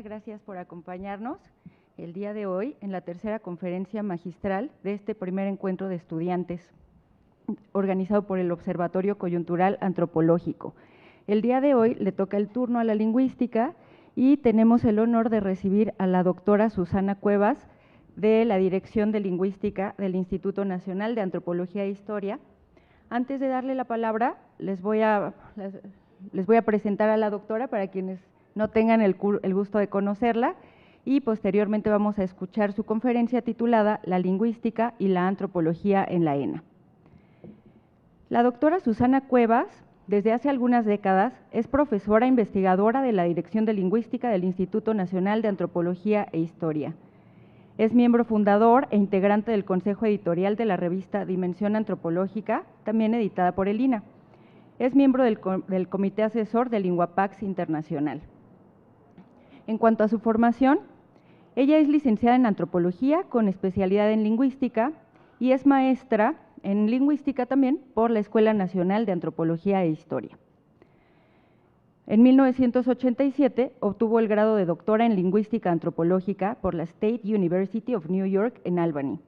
gracias por acompañarnos el día de hoy en la tercera conferencia magistral de este primer encuentro de estudiantes organizado por el Observatorio Coyuntural Antropológico. El día de hoy le toca el turno a la lingüística y tenemos el honor de recibir a la doctora Susana Cuevas de la Dirección de Lingüística del Instituto Nacional de Antropología e Historia. Antes de darle la palabra, les voy a presentar a la doctora para quienes no tengan el gusto de conocerla, y posteriormente vamos a escuchar su conferencia titulada La lingüística y la antropología en la ENA. La doctora Susana Cuevas, desde hace algunas décadas, es profesora investigadora de la Dirección de Lingüística del Instituto Nacional de Antropología e Historia. Es miembro fundador e integrante del Consejo Editorial de la revista Dimensión Antropológica, también editada por el INA. Es miembro del Comité Asesor de LinguaPax Internacional. En cuanto a su formación, ella es licenciada en Antropología con especialidad en Lingüística y es maestra en Lingüística también por la Escuela Nacional de Antropología e Historia. En 1987 obtuvo el grado de doctora en Lingüística Antropológica por la State University of New York en Albany.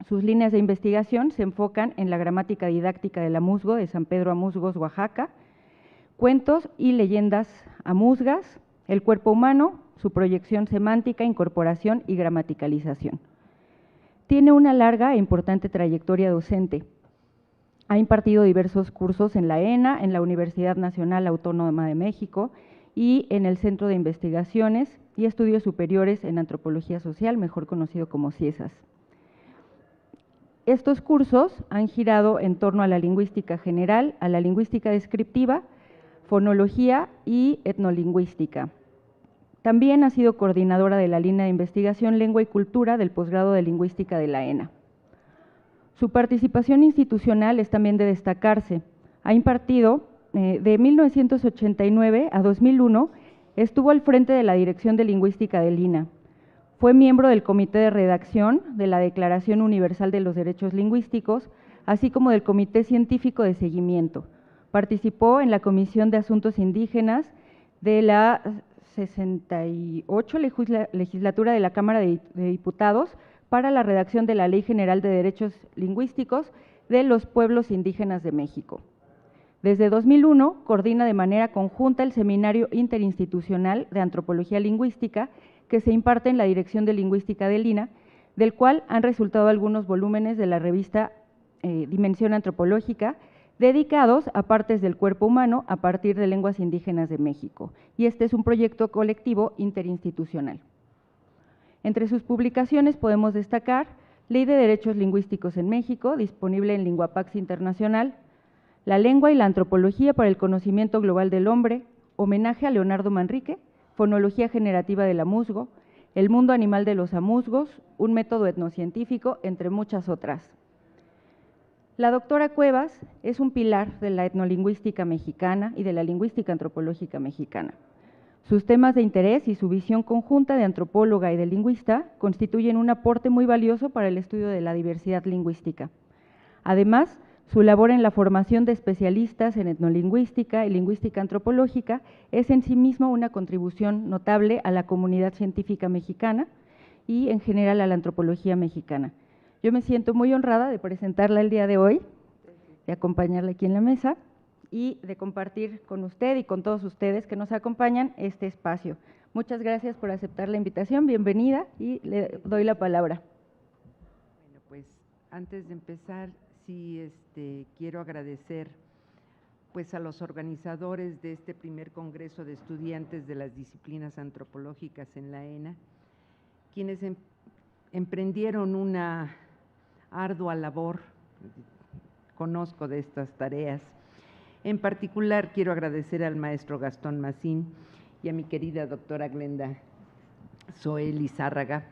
Sus líneas de investigación se enfocan en la gramática didáctica del amuzgo de San Pedro Amuzgos, Oaxaca, cuentos y leyendas amuzgas, el cuerpo humano, su proyección semántica, incorporación y gramaticalización. Tiene una larga e importante trayectoria docente. Ha impartido diversos cursos en la ENA, en la Universidad Nacional Autónoma de México y en el Centro de Investigaciones y Estudios Superiores en Antropología Social, mejor conocido como CIESAS. Estos cursos han girado en torno a la lingüística general, a la lingüística descriptiva, fonología y etnolingüística. También ha sido coordinadora de la línea de investigación Lengua y Cultura del posgrado de Lingüística de la ENA. Su participación institucional es también de destacarse. Ha impartido, de 1989 a 2001, estuvo al frente de la Dirección de Lingüística del INA. Fue miembro del Comité de Redacción de la Declaración Universal de los Derechos Lingüísticos, así como del Comité Científico de Seguimiento. Participó en la Comisión de Asuntos Indígenas de la 68 legislatura de la Cámara de Diputados para la redacción de la Ley General de Derechos Lingüísticos de los Pueblos Indígenas de México. Desde 2001 coordina de manera conjunta el Seminario Interinstitucional de Antropología Lingüística que se imparte en la Dirección de Lingüística del INA, del cual han resultado algunos volúmenes de la revista Dimensión Antropológica, dedicados a partes del cuerpo humano a partir de lenguas indígenas de México, y este es un proyecto colectivo interinstitucional. Entre sus publicaciones podemos destacar Ley de Derechos Lingüísticos en México, disponible en LinguaPax Internacional, La lengua y la antropología para el conocimiento global del hombre, Homenaje a Leonardo Manrique, Fonología generativa del amuzgo, El mundo animal de los amuzgos, un método etnocientífico, entre muchas otras. La doctora Cuevas es un pilar de la etnolingüística mexicana y de la lingüística antropológica mexicana. Sus temas de interés y su visión conjunta de antropóloga y de lingüista constituyen un aporte muy valioso para el estudio de la diversidad lingüística. Además, su labor en la formación de especialistas en etnolingüística y lingüística antropológica es en sí mismo una contribución notable a la comunidad científica mexicana y en general a la antropología mexicana. Yo me siento muy honrada de presentarla el día de hoy, de acompañarla aquí en la mesa y de compartir con usted y con todos ustedes que nos acompañan este espacio. Muchas gracias por aceptar la invitación, bienvenida y le doy la palabra. Bueno, pues antes de empezar, sí quiero agradecer pues a los organizadores de este primer Congreso de Estudiantes de las Disciplinas Antropológicas en la ENA, quienes emprendieron una ardua labor, conozco de estas tareas. En particular, quiero agradecer al maestro Gastón Macín y a mi querida doctora Glenda Zoe Lizárraga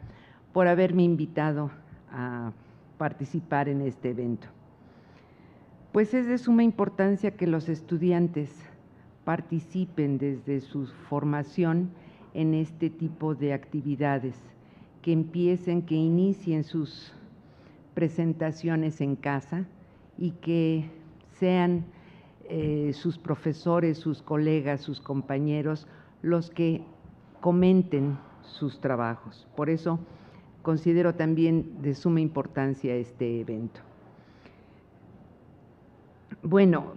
por haberme invitado a participar en este evento. Pues es de suma importancia que los estudiantes participen desde su formación en este tipo de actividades, que inicien sus presentaciones en casa y que sean sus profesores, sus colegas, sus compañeros, los que comenten sus trabajos. Por eso considero también de suma importancia este evento. Bueno,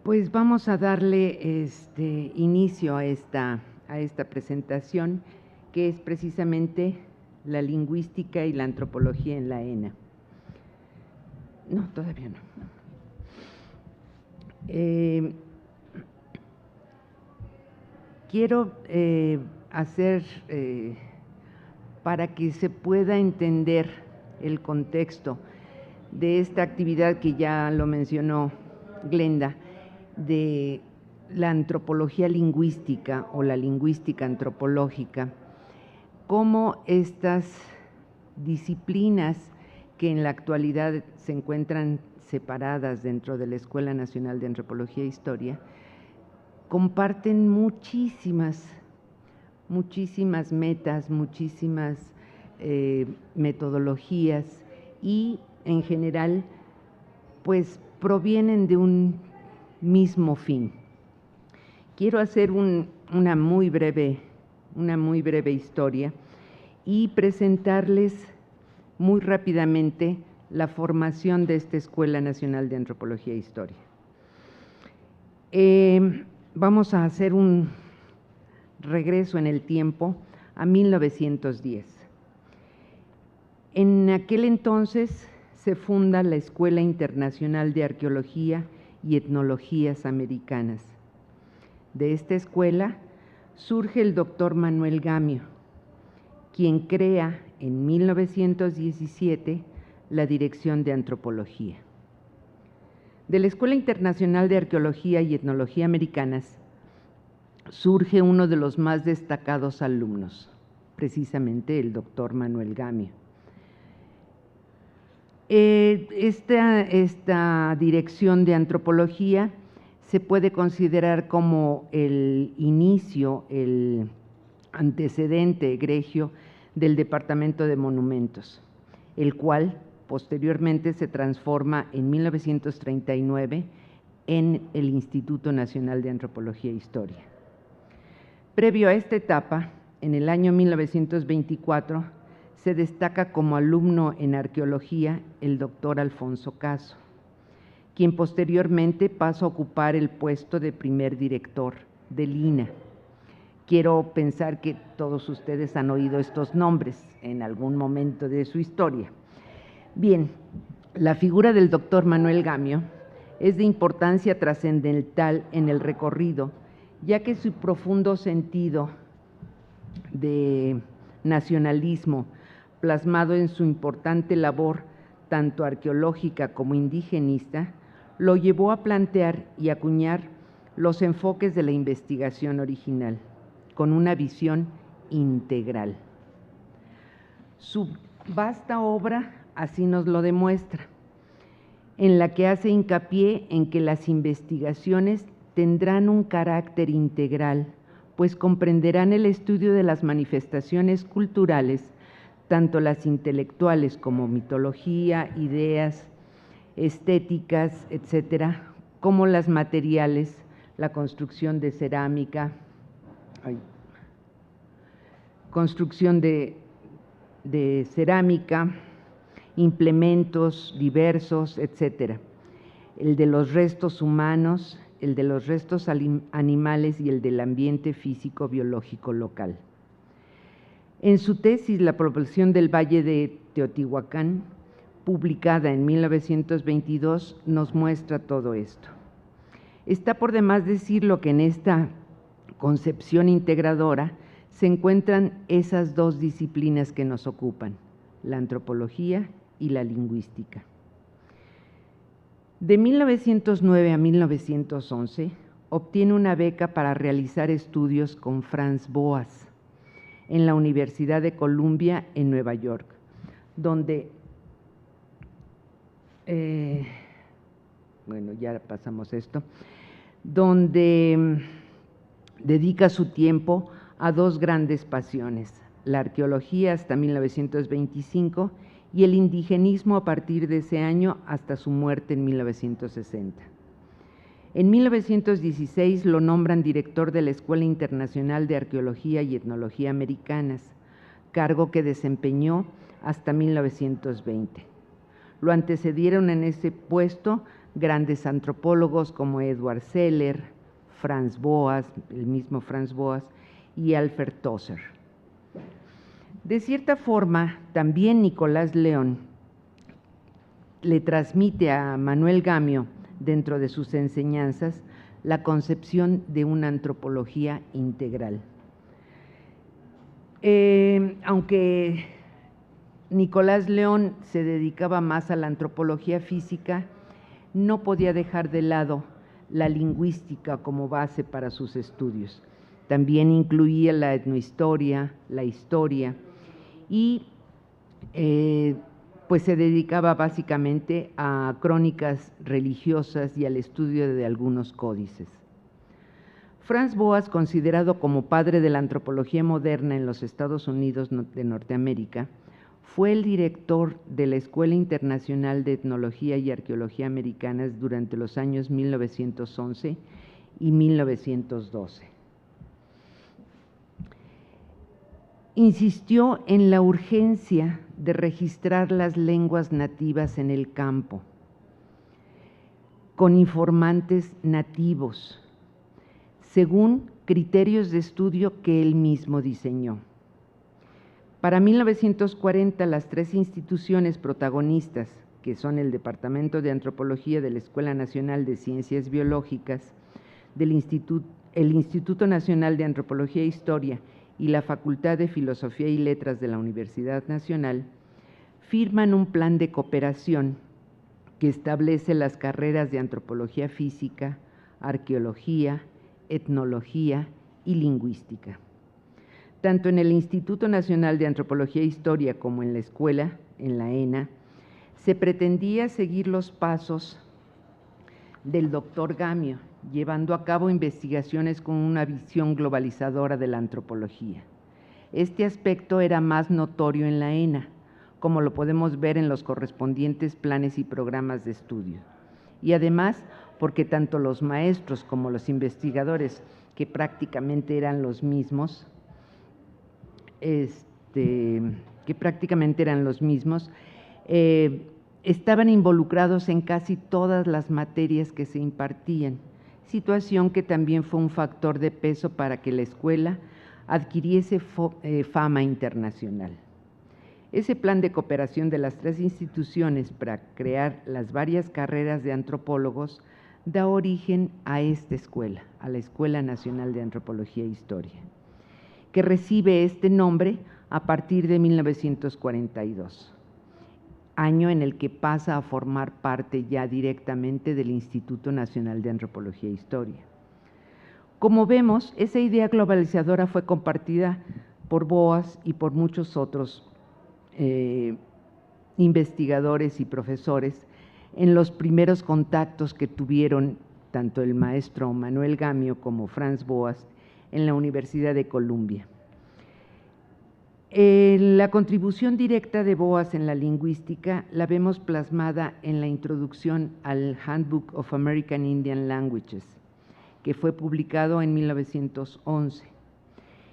pues vamos a darle inicio a esta presentación, que es precisamente la lingüística y la antropología en la ENA. No, todavía no. Quiero hacer, para que se pueda entender el contexto de esta actividad que ya lo mencionó Glenda, de la antropología lingüística o la lingüística antropológica, cómo estas disciplinas que en la actualidad se encuentran separadas dentro de la Escuela Nacional de Antropología e Historia, comparten muchísimas metas, muchísimas metodologías y en general pues provienen de un mismo fin. Quiero hacer una muy breve historia y presentarles muy rápidamente la formación de esta Escuela Nacional de Antropología e Historia. Vamos a hacer un regreso en el tiempo a 1910. En aquel entonces se funda la Escuela Internacional de Arqueología y Etnologías Americanas. De esta escuela surge el doctor Manuel Gamio, quien crea en 1917 la Dirección de Antropología. De la Escuela Internacional de Arqueología y Etnología Americanas surge uno de los más destacados alumnos, precisamente el doctor Manuel Gamio. Esta Dirección de Antropología se puede considerar como el inicio, el antecedente egregio del Departamento de Monumentos, el cual posteriormente se transforma en 1939 en el Instituto Nacional de Antropología e Historia. Previo a esta etapa, en el año 1924, se destaca como alumno en arqueología el doctor Alfonso Caso, quien posteriormente pasa a ocupar el puesto de primer director del INAH. Quiero pensar que todos ustedes han oído estos nombres en algún momento de su historia. Bien, la figura del doctor Manuel Gamio es de importancia trascendental en el recorrido, ya que su profundo sentido de nacionalismo, plasmado en su importante labor tanto arqueológica como indigenista, lo llevó a plantear y acuñar los enfoques de la investigación original, con una visión integral. Su vasta obra así nos lo demuestra, en la que hace hincapié en que las investigaciones tendrán un carácter integral, pues comprenderán el estudio de las manifestaciones culturales, tanto las intelectuales como mitología, ideas, estéticas, etcétera, como las materiales, la construcción de cerámica, implementos diversos, etcétera, el de los restos humanos, el de los restos animales y el del ambiente físico-biológico local. En su tesis La población del Valle de Teotihuacán, publicada en 1922, nos muestra todo esto. Está por demás decirlo que en esta concepción integradora se encuentran esas dos disciplinas que nos ocupan, la antropología y la lingüística. De 1909 a 1911 obtiene una beca para realizar estudios con Franz Boas en la Universidad de Columbia en Nueva York, donde, ya pasamos esto, donde dedica su tiempo a dos grandes pasiones, la arqueología hasta 1925 y el indigenismo a partir de ese año hasta su muerte en 1960. En 1916 lo nombran director de la Escuela Internacional de Arqueología y Etnología Americanas, cargo que desempeñó hasta 1920. Lo antecedieron en ese puesto grandes antropólogos como Edward Seller, Franz Boas, el mismo Franz Boas, y Alfred Tosser. De cierta forma, también Nicolás León le transmite a Manuel Gamio, dentro de sus enseñanzas, la concepción de una antropología integral. Aunque Nicolás León se dedicaba más a la antropología física, no podía dejar de lado la lingüística como base para sus estudios. También incluía la etnohistoria, la historia y pues se dedicaba básicamente a crónicas religiosas y al estudio de algunos códices. Franz Boas, considerado como padre de la antropología moderna en los Estados Unidos de Norteamérica, fue el director de la Escuela Internacional de Etnología y Arqueología Americanas durante los años 1911 y 1912. Insistió en la urgencia de registrar las lenguas nativas en el campo, con informantes nativos, según criterios de estudio que él mismo diseñó. Para 1940, las tres instituciones protagonistas, que son el Departamento de Antropología de la Escuela Nacional de Ciencias Biológicas, el Instituto Nacional de Antropología e Historia y la Facultad de Filosofía y Letras de la Universidad Nacional, firman un plan de cooperación que establece las carreras de Antropología Física, Arqueología, Etnología y Lingüística. Tanto en el Instituto Nacional de Antropología e Historia como en la escuela, en la ENA, se pretendía seguir los pasos del doctor Gamio, llevando a cabo investigaciones con una visión globalizadora de la antropología. Este aspecto era más notorio en la ENA, como lo podemos ver en los correspondientes planes y programas de estudio. Y además, porque tanto los maestros como los investigadores, que prácticamente eran los mismos, estaban involucrados en casi todas las materias que se impartían, situación que también fue un factor de peso para que la escuela adquiriese fama internacional. Ese plan de cooperación de las tres instituciones para crear las varias carreras de antropólogos da origen a esta escuela, a la Escuela Nacional de Antropología e Historia, que recibe este nombre a partir de 1942, año en el que pasa a formar parte ya directamente del Instituto Nacional de Antropología e Historia. Como vemos, esa idea globalizadora fue compartida por Boas y por muchos otros investigadores y profesores en los primeros contactos que tuvieron tanto el maestro Manuel Gamio como Franz Boas en la Universidad de Columbia. La contribución directa de Boas en la lingüística la vemos plasmada en la introducción al Handbook of American Indian Languages, que fue publicado en 1911.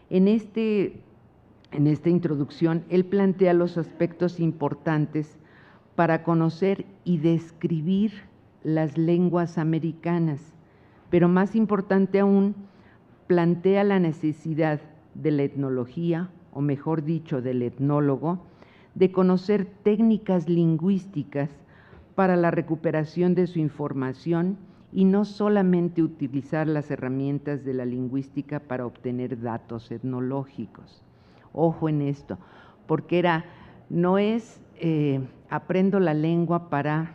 En esta introducción, él plantea los aspectos importantes para conocer y describir las lenguas americanas, pero más importante aún, plantea la necesidad de la etnología, o mejor dicho, del etnólogo, de conocer técnicas lingüísticas para la recuperación de su información y no solamente utilizar las herramientas de la lingüística para obtener datos etnológicos. Ojo en esto, porque no es aprendo la lengua para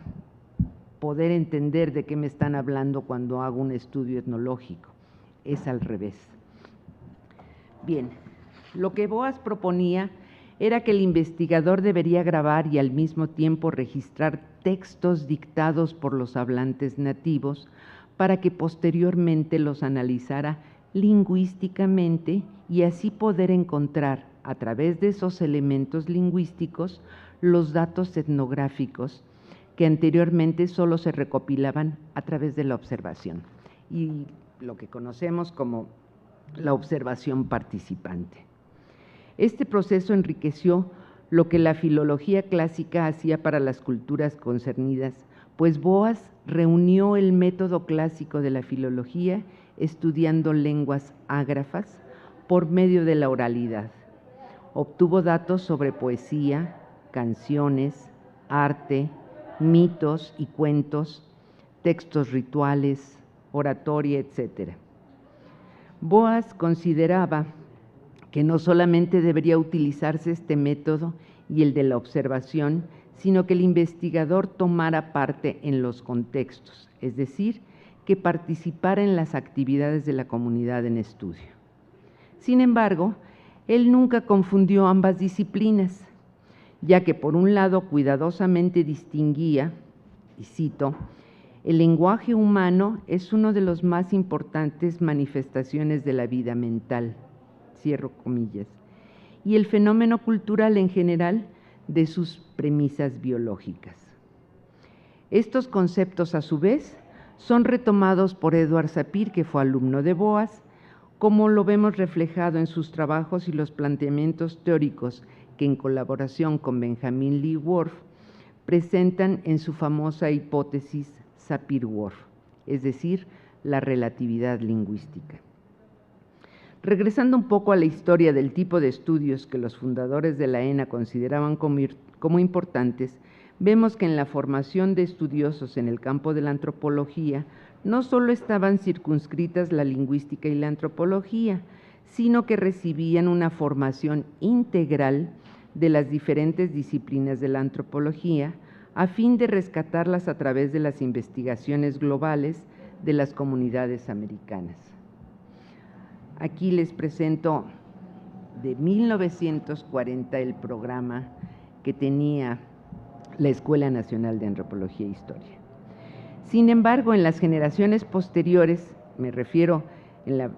poder entender de qué me están hablando cuando hago un estudio etnológico, es al revés. Bien, lo que Boas proponía era que el investigador debería grabar y al mismo tiempo registrar textos dictados por los hablantes nativos para que posteriormente los analizara lingüísticamente y así poder encontrar a través de esos elementos lingüísticos los datos etnográficos que anteriormente solo se recopilaban a través de la observación. y lo que conocemos como la observación participante. Este proceso enriqueció lo que la filología clásica hacía para las culturas concernidas, pues Boas reunió el método clásico de la filología estudiando lenguas ágrafas por medio de la oralidad. Obtuvo datos sobre poesía, canciones, arte, mitos y cuentos, textos rituales, oratoria, etc. Boas consideraba que no solamente debería utilizarse este método y el de la observación, sino que el investigador tomara parte en los contextos, es decir, que participara en las actividades de la comunidad en estudio. Sin embargo, él nunca confundió ambas disciplinas, ya que por un lado cuidadosamente distinguía, y cito, el lenguaje humano es uno de los más importantes manifestaciones de la vida mental, cierro comillas, y el fenómeno cultural en general de sus premisas biológicas. Estos conceptos, a su vez, son retomados por Edward Sapir, que fue alumno de Boas, como lo vemos reflejado en sus trabajos y los planteamientos teóricos que en colaboración con Benjamin Lee Whorf presentan en su famosa hipótesis Sapir-Whorf, es decir, la relatividad lingüística. Regresando un poco a la historia del tipo de estudios que los fundadores de la ENA consideraban como importantes, vemos que en la formación de estudiosos en el campo de la antropología no solo estaban circunscritas la lingüística y la antropología, sino que recibían una formación integral de las diferentes disciplinas de la antropología, a fin de rescatarlas a través de las investigaciones globales de las comunidades americanas. Aquí les presento de 1940 el programa que tenía la Escuela Nacional de Antropología e Historia. Sin embargo, en las generaciones posteriores, me refiero en la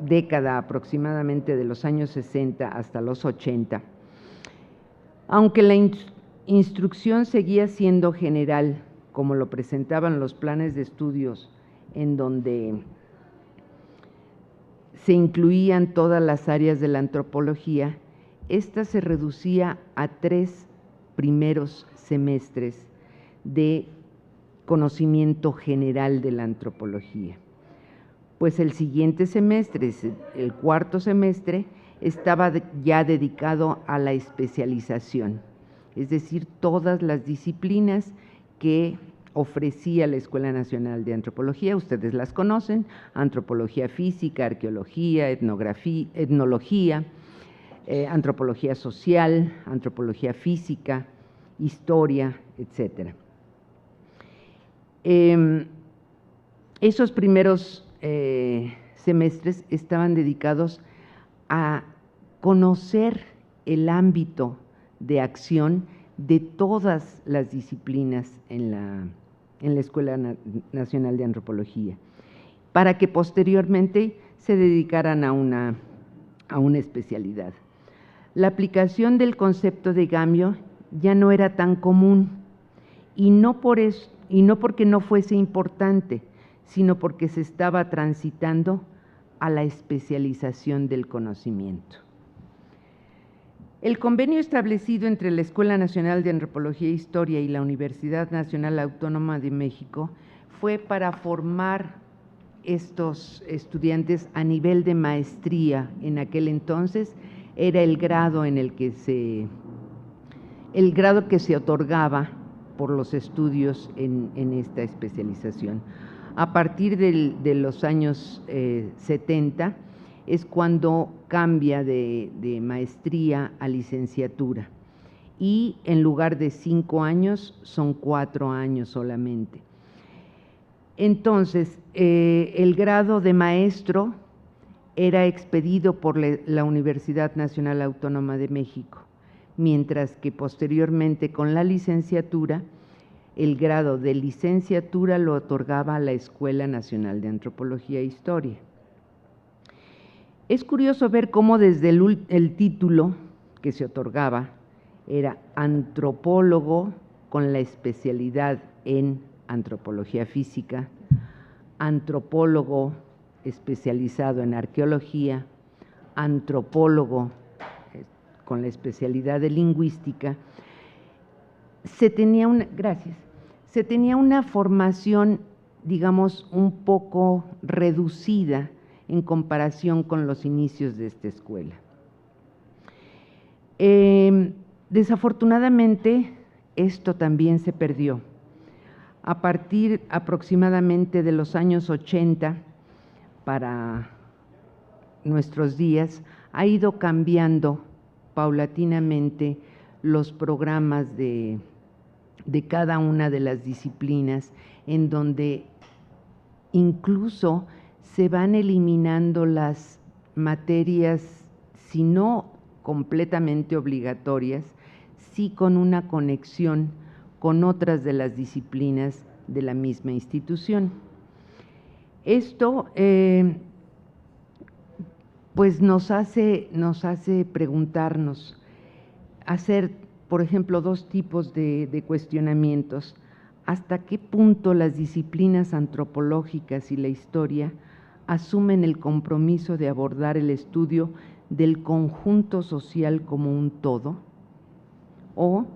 década aproximadamente de los años 60 hasta los 80, aunque la instrucción seguía siendo general, como lo presentaban los planes de estudios, en donde se incluían todas las áreas de la antropología, esta se reducía a 3 primeros semestres de conocimiento general de la antropología. Pues el siguiente semestre, el 4º semestre, estaba ya dedicado a la especialización, es decir, todas las disciplinas que ofrecía la Escuela Nacional de Antropología, ustedes las conocen: antropología física, arqueología, etnología, antropología social, antropología física, historia, etc. Esos primeros semestres estaban dedicados a conocer el ámbito de acción de todas las disciplinas en la Escuela Nacional de Antropología, para que posteriormente se dedicaran a una especialidad. La aplicación del concepto de gamio ya no era tan común, y no porque no fuese importante, sino porque se estaba transitando a la especialización del conocimiento. El convenio establecido entre la Escuela Nacional de Antropología e Historia y la Universidad Nacional Autónoma de México fue para formar estos estudiantes a nivel de maestría. En aquel entonces era el grado que se otorgaba por los estudios en esta especialización. A partir de los años 70 es cuando cambia de maestría a licenciatura, y en lugar de 5 años son 4 años solamente. Entonces, el grado de maestro era expedido por la Universidad Nacional Autónoma de México, mientras que posteriormente con la licenciatura, el grado de licenciatura lo otorgaba la Escuela Nacional de Antropología e Historia. Es curioso ver cómo desde el título que se otorgaba era antropólogo con la especialidad en antropología física, antropólogo especializado en arqueología, antropólogo con la especialidad de lingüística, se tenía una formación, digamos, un poco reducida en comparación con los inicios de esta escuela. Desafortunadamente, esto también se perdió. A partir aproximadamente de los años 80 para nuestros días, ha ido cambiando paulatinamente los programas de cada una de las disciplinas, en donde incluso se van eliminando las materias, si no completamente obligatorias, sí con una conexión con otras de las disciplinas de la misma institución. Esto pues nos hace preguntarnos, hacer, por ejemplo, dos tipos de cuestionamientos. ¿Hasta qué punto las disciplinas antropológicas y la historia asumen el compromiso de abordar el estudio del conjunto social como un todo? ¿O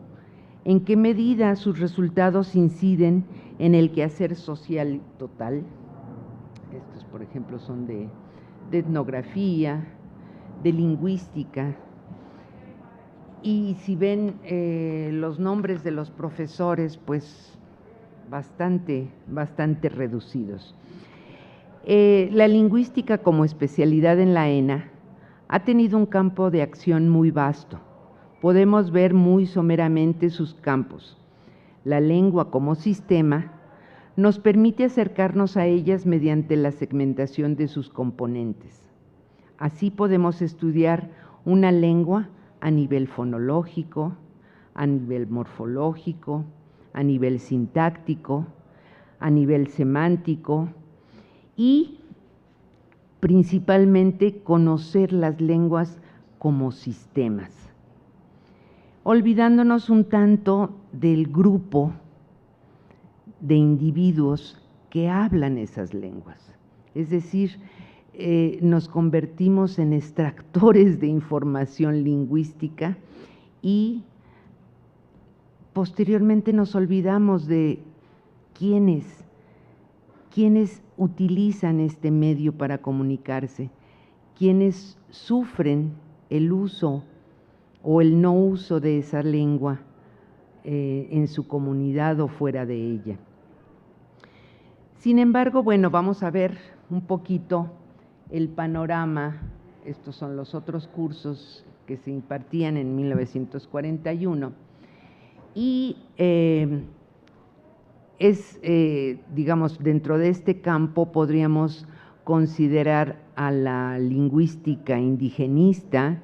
en qué medida sus resultados inciden en el quehacer social total? Estos, por ejemplo, son de etnografía, de lingüística. Y si ven los nombres de los profesores, pues bastante reducidos. La lingüística como especialidad en la ENA ha tenido un campo de acción muy vasto. Podemos ver muy someramente sus campos. La lengua como sistema nos permite acercarnos a ellas mediante la segmentación de sus componentes. Así podemos estudiar una lengua a nivel fonológico, a nivel morfológico, a nivel sintáctico, a nivel semántico y principalmente conocer las lenguas como sistemas, olvidándonos un tanto del grupo de individuos que hablan esas lenguas. Es decir, nos convertimos en extractores de información lingüística y posteriormente nos olvidamos de quiénes utilizan este medio para comunicarse, quiénes sufren el uso o el no uso de esa lengua en su comunidad o fuera de ella. Sin embargo, bueno, vamos a ver un poquito el panorama. Estos son los otros cursos que se impartían en 1941 y digamos, dentro de este campo podríamos considerar a la lingüística indigenista,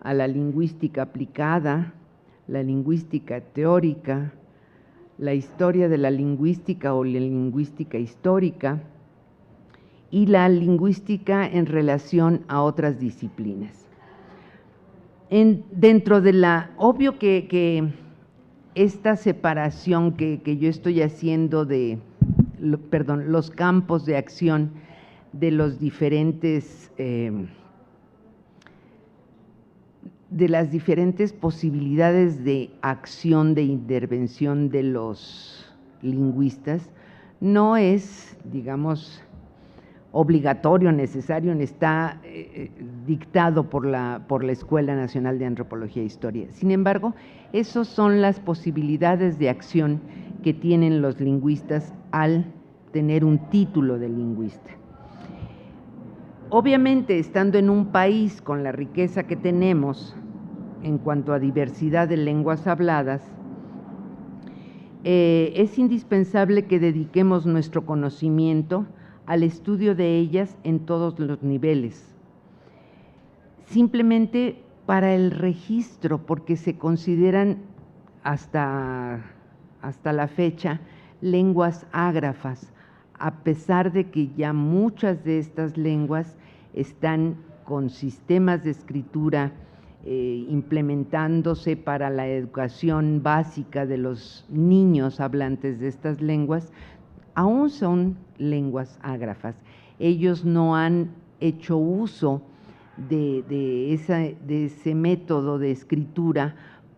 a la lingüística aplicada, la lingüística teórica, la historia de la lingüística o la lingüística histórica y la lingüística en relación a otras disciplinas. Dentro de obvio que esta separación que yo estoy haciendo los campos de acción de los diferentes de las diferentes posibilidades de acción, de intervención de los lingüistas, no es, digamos, obligatorio, necesario, ni está dictado por la Escuela Nacional de Antropología e Historia. Sin embargo, esas son las posibilidades de acción que tienen los lingüistas al tener un título de lingüista. Obviamente, estando en un país con la riqueza que tenemos en cuanto a diversidad de lenguas habladas, es indispensable que dediquemos nuestro conocimiento al estudio de ellas en todos los niveles, simplemente para el registro, porque se consideran hasta la fecha lenguas ágrafas, a pesar de que ya muchas de estas lenguas están con sistemas de escritura implementándose para la educación básica de los niños hablantes de estas lenguas. aún son lenguas ágrafas. Ellos no han hecho uso de ese método de escritura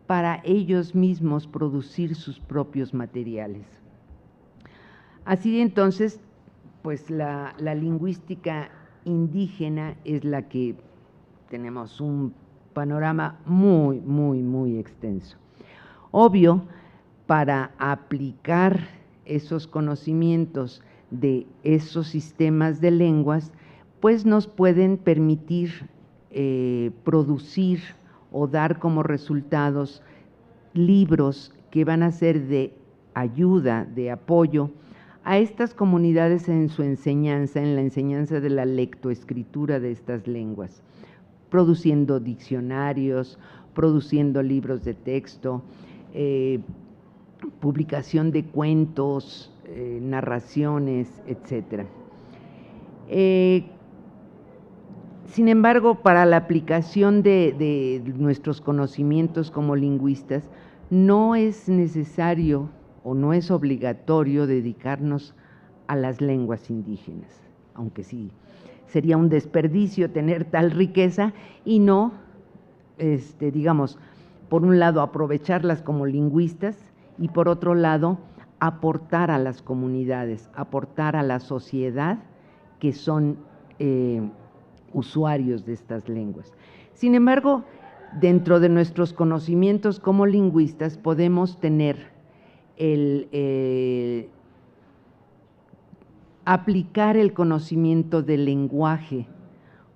para ellos mismos producir sus propios materiales. Así entonces, pues la lingüística indígena es la que tenemos un panorama muy, muy, muy extenso. Obvio, para aplicar esos conocimientos de esos sistemas de lenguas, pues nos pueden permitir producir o dar como resultados libros que van a ser de ayuda, de apoyo a estas comunidades en su enseñanza, en la enseñanza de la lectoescritura de estas lenguas, produciendo diccionarios, produciendo libros de texto, publicación de cuentos, narraciones, etc. Sin embargo, para la aplicación de nuestros conocimientos como lingüistas, no es necesario o no es obligatorio dedicarnos a las lenguas indígenas, aunque sí sería un desperdicio tener tal riqueza y no, digamos, por un lado aprovecharlas como lingüistas y por otro lado aportar a las comunidades, aportar a la sociedad que son usuarios de estas lenguas. Sin embargo, dentro de nuestros conocimientos como lingüistas podemos tener aplicar el conocimiento del lenguaje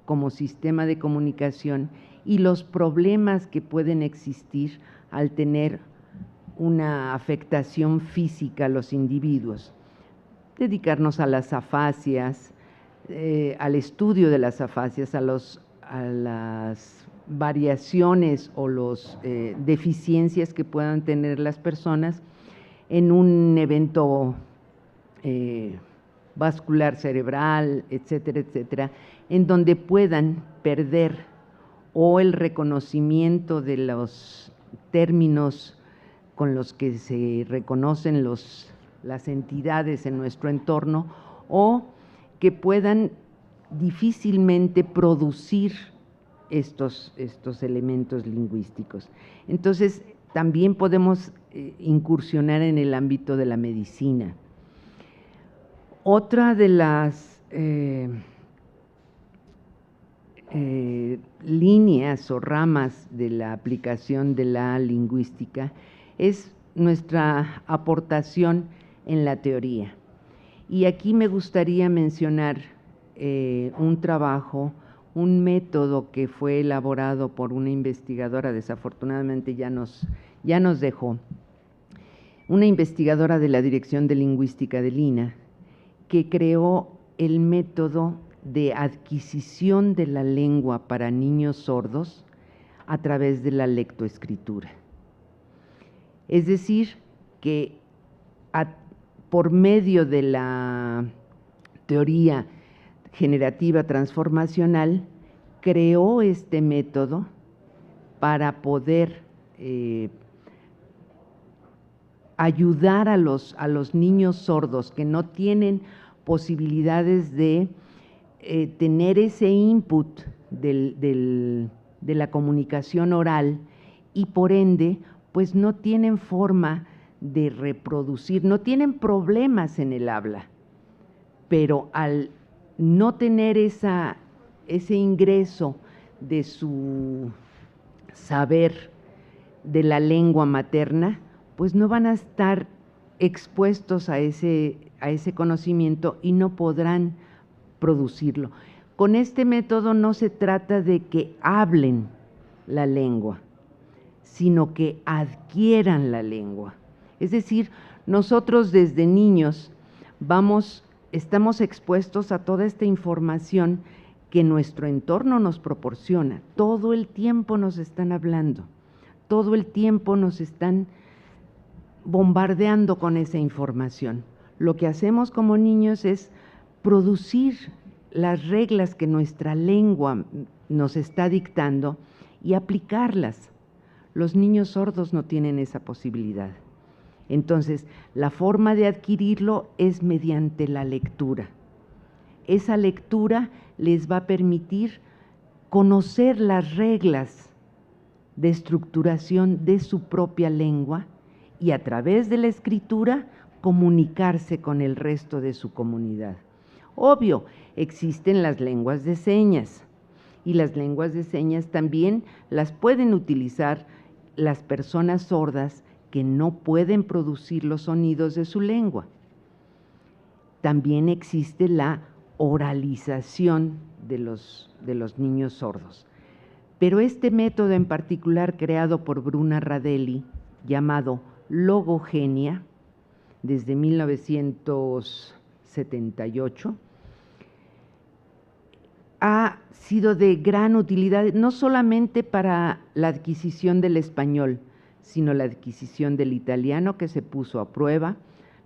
como sistema de comunicación y los problemas que pueden existir al tener una afectación física a los individuos. Dedicarnos a las afasias, al estudio de las afasias, a las variaciones o las deficiencias que puedan tener las personas en un evento vascular cerebral, etcétera, etcétera, en donde puedan perder o el reconocimiento de los términos con los que se reconocen las entidades en nuestro entorno, o que puedan difícilmente producir estos elementos lingüísticos. Entonces, también podemos incursionar en el ámbito de la medicina. Otra de las líneas o ramas de la aplicación de la lingüística es nuestra aportación en la teoría. Y aquí me gustaría mencionar un trabajo, un método que fue elaborado por una investigadora, desafortunadamente ya nos dejó, una investigadora de la Dirección de Lingüística del INAH, que creó el método de adquisición de la lengua para niños sordos a través de la lectoescritura. Es decir, que por medio de la teoría generativa transformacional, creó este método para poder ayudar a los niños sordos que no tienen posibilidades de tener ese input de la comunicación oral y por ende, pues no tienen forma de reproducir, no tienen problemas en el habla, pero al no tener ese ingreso de su saber de la lengua materna, pues no van a estar expuestos a ese conocimiento y no podrán producirlo. Con este método no se trata de que hablen la lengua, sino que adquieran la lengua. Es decir, nosotros desde niños estamos expuestos a toda esta información que nuestro entorno nos proporciona. Todo el tiempo nos están hablando, todo el tiempo nos están bombardeando con esa información. Lo que hacemos como niños es producir las reglas que nuestra lengua nos está dictando y aplicarlas. Los niños sordos no tienen esa posibilidad. Entonces, la forma de adquirirlo es mediante la lectura. Esa lectura les va a permitir conocer las reglas de estructuración de su propia lengua y a través de la escritura comunicarse con el resto de su comunidad. Obvio, existen las lenguas de señas y las lenguas de señas también las pueden utilizar las personas sordas que no pueden producir los sonidos de su lengua. También existe la oralización de los niños sordos. Pero este método en particular, creado por Bruna Radelli, llamado logogenia, desde 1978, ha sido de gran utilidad, no solamente para la adquisición del español, sino la adquisición del italiano, que se puso a prueba,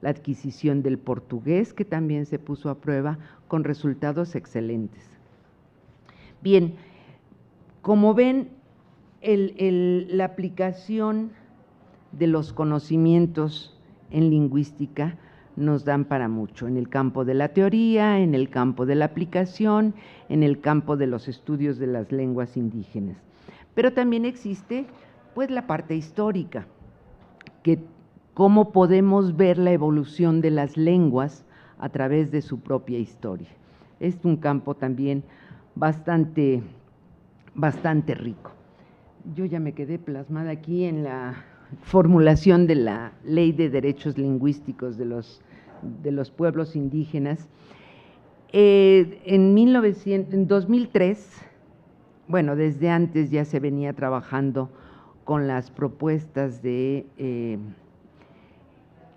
la adquisición del portugués, que también se puso a prueba, con resultados excelentes. Bien, como ven, la aplicación de los conocimientos en lingüística nos dan para mucho, en el campo de la teoría, en el campo de la aplicación, en el campo de los estudios de las lenguas indígenas. Pero también existe, pues, la parte histórica, que cómo podemos ver la evolución de las lenguas a través de su propia historia. Es un campo también bastante rico. Yo ya me quedé plasmada aquí en la formulación de la Ley de Derechos Lingüísticos de los pueblos indígenas. En 2003, bueno, desde antes ya se venía trabajando con las propuestas de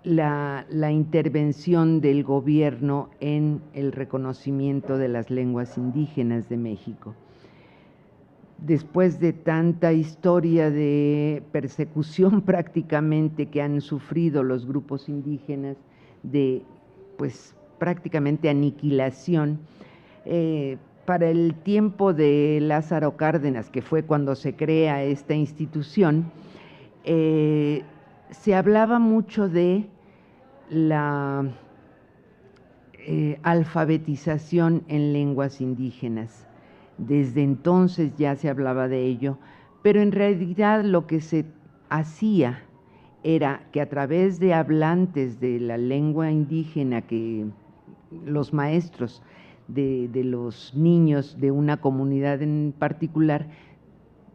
la intervención del gobierno en el reconocimiento de las lenguas indígenas de México. Después de tanta historia de persecución prácticamente que han sufrido los grupos indígenas, de pues prácticamente aniquilación, para el tiempo de Lázaro Cárdenas, que fue cuando se crea esta institución, se hablaba mucho de la alfabetización en lenguas indígenas. Desde entonces ya se hablaba de ello, pero en realidad lo que se hacía era que a través de hablantes de la lengua indígena, que los maestros de los niños de una comunidad en particular,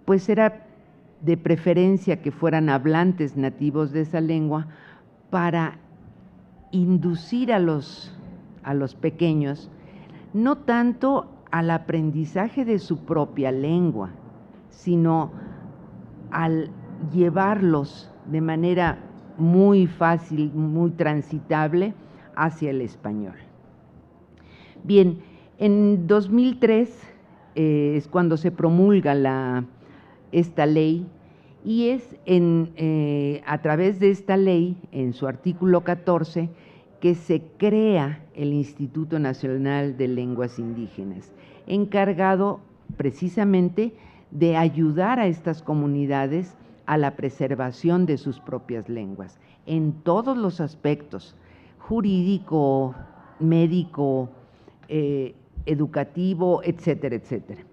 pues era de preferencia que fueran hablantes nativos de esa lengua para inducir a los pequeños, no tanto al aprendizaje de su propia lengua, sino al llevarlos de manera muy fácil, muy transitable hacia el español. Bien, en 2003 es cuando se promulga esta ley, y es a través de esta ley, en su artículo 14, que se crea el Instituto Nacional de Lenguas Indígenas, encargado precisamente de ayudar a estas comunidades a la preservación de sus propias lenguas, en todos los aspectos, jurídico, médico, educativo, etcétera, etcétera.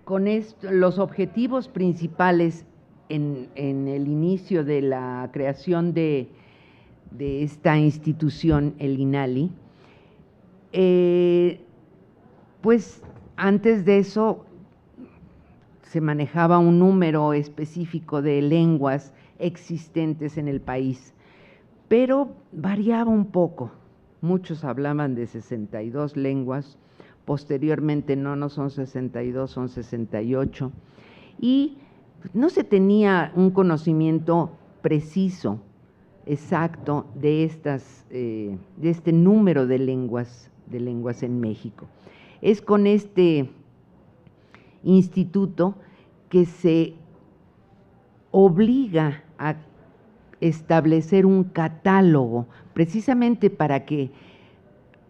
Con esto, los objetivos principales en el inicio de la creación de esta institución, el INALI, pues antes de eso se manejaba un número específico de lenguas existentes en el país, pero variaba un poco. Muchos hablaban de 62 lenguas, posteriormente no son 62, son 68, y no se tenía un conocimiento preciso, exacto, de este número de lenguas en México. Es con este instituto que se obliga a establecer un catálogo, precisamente para que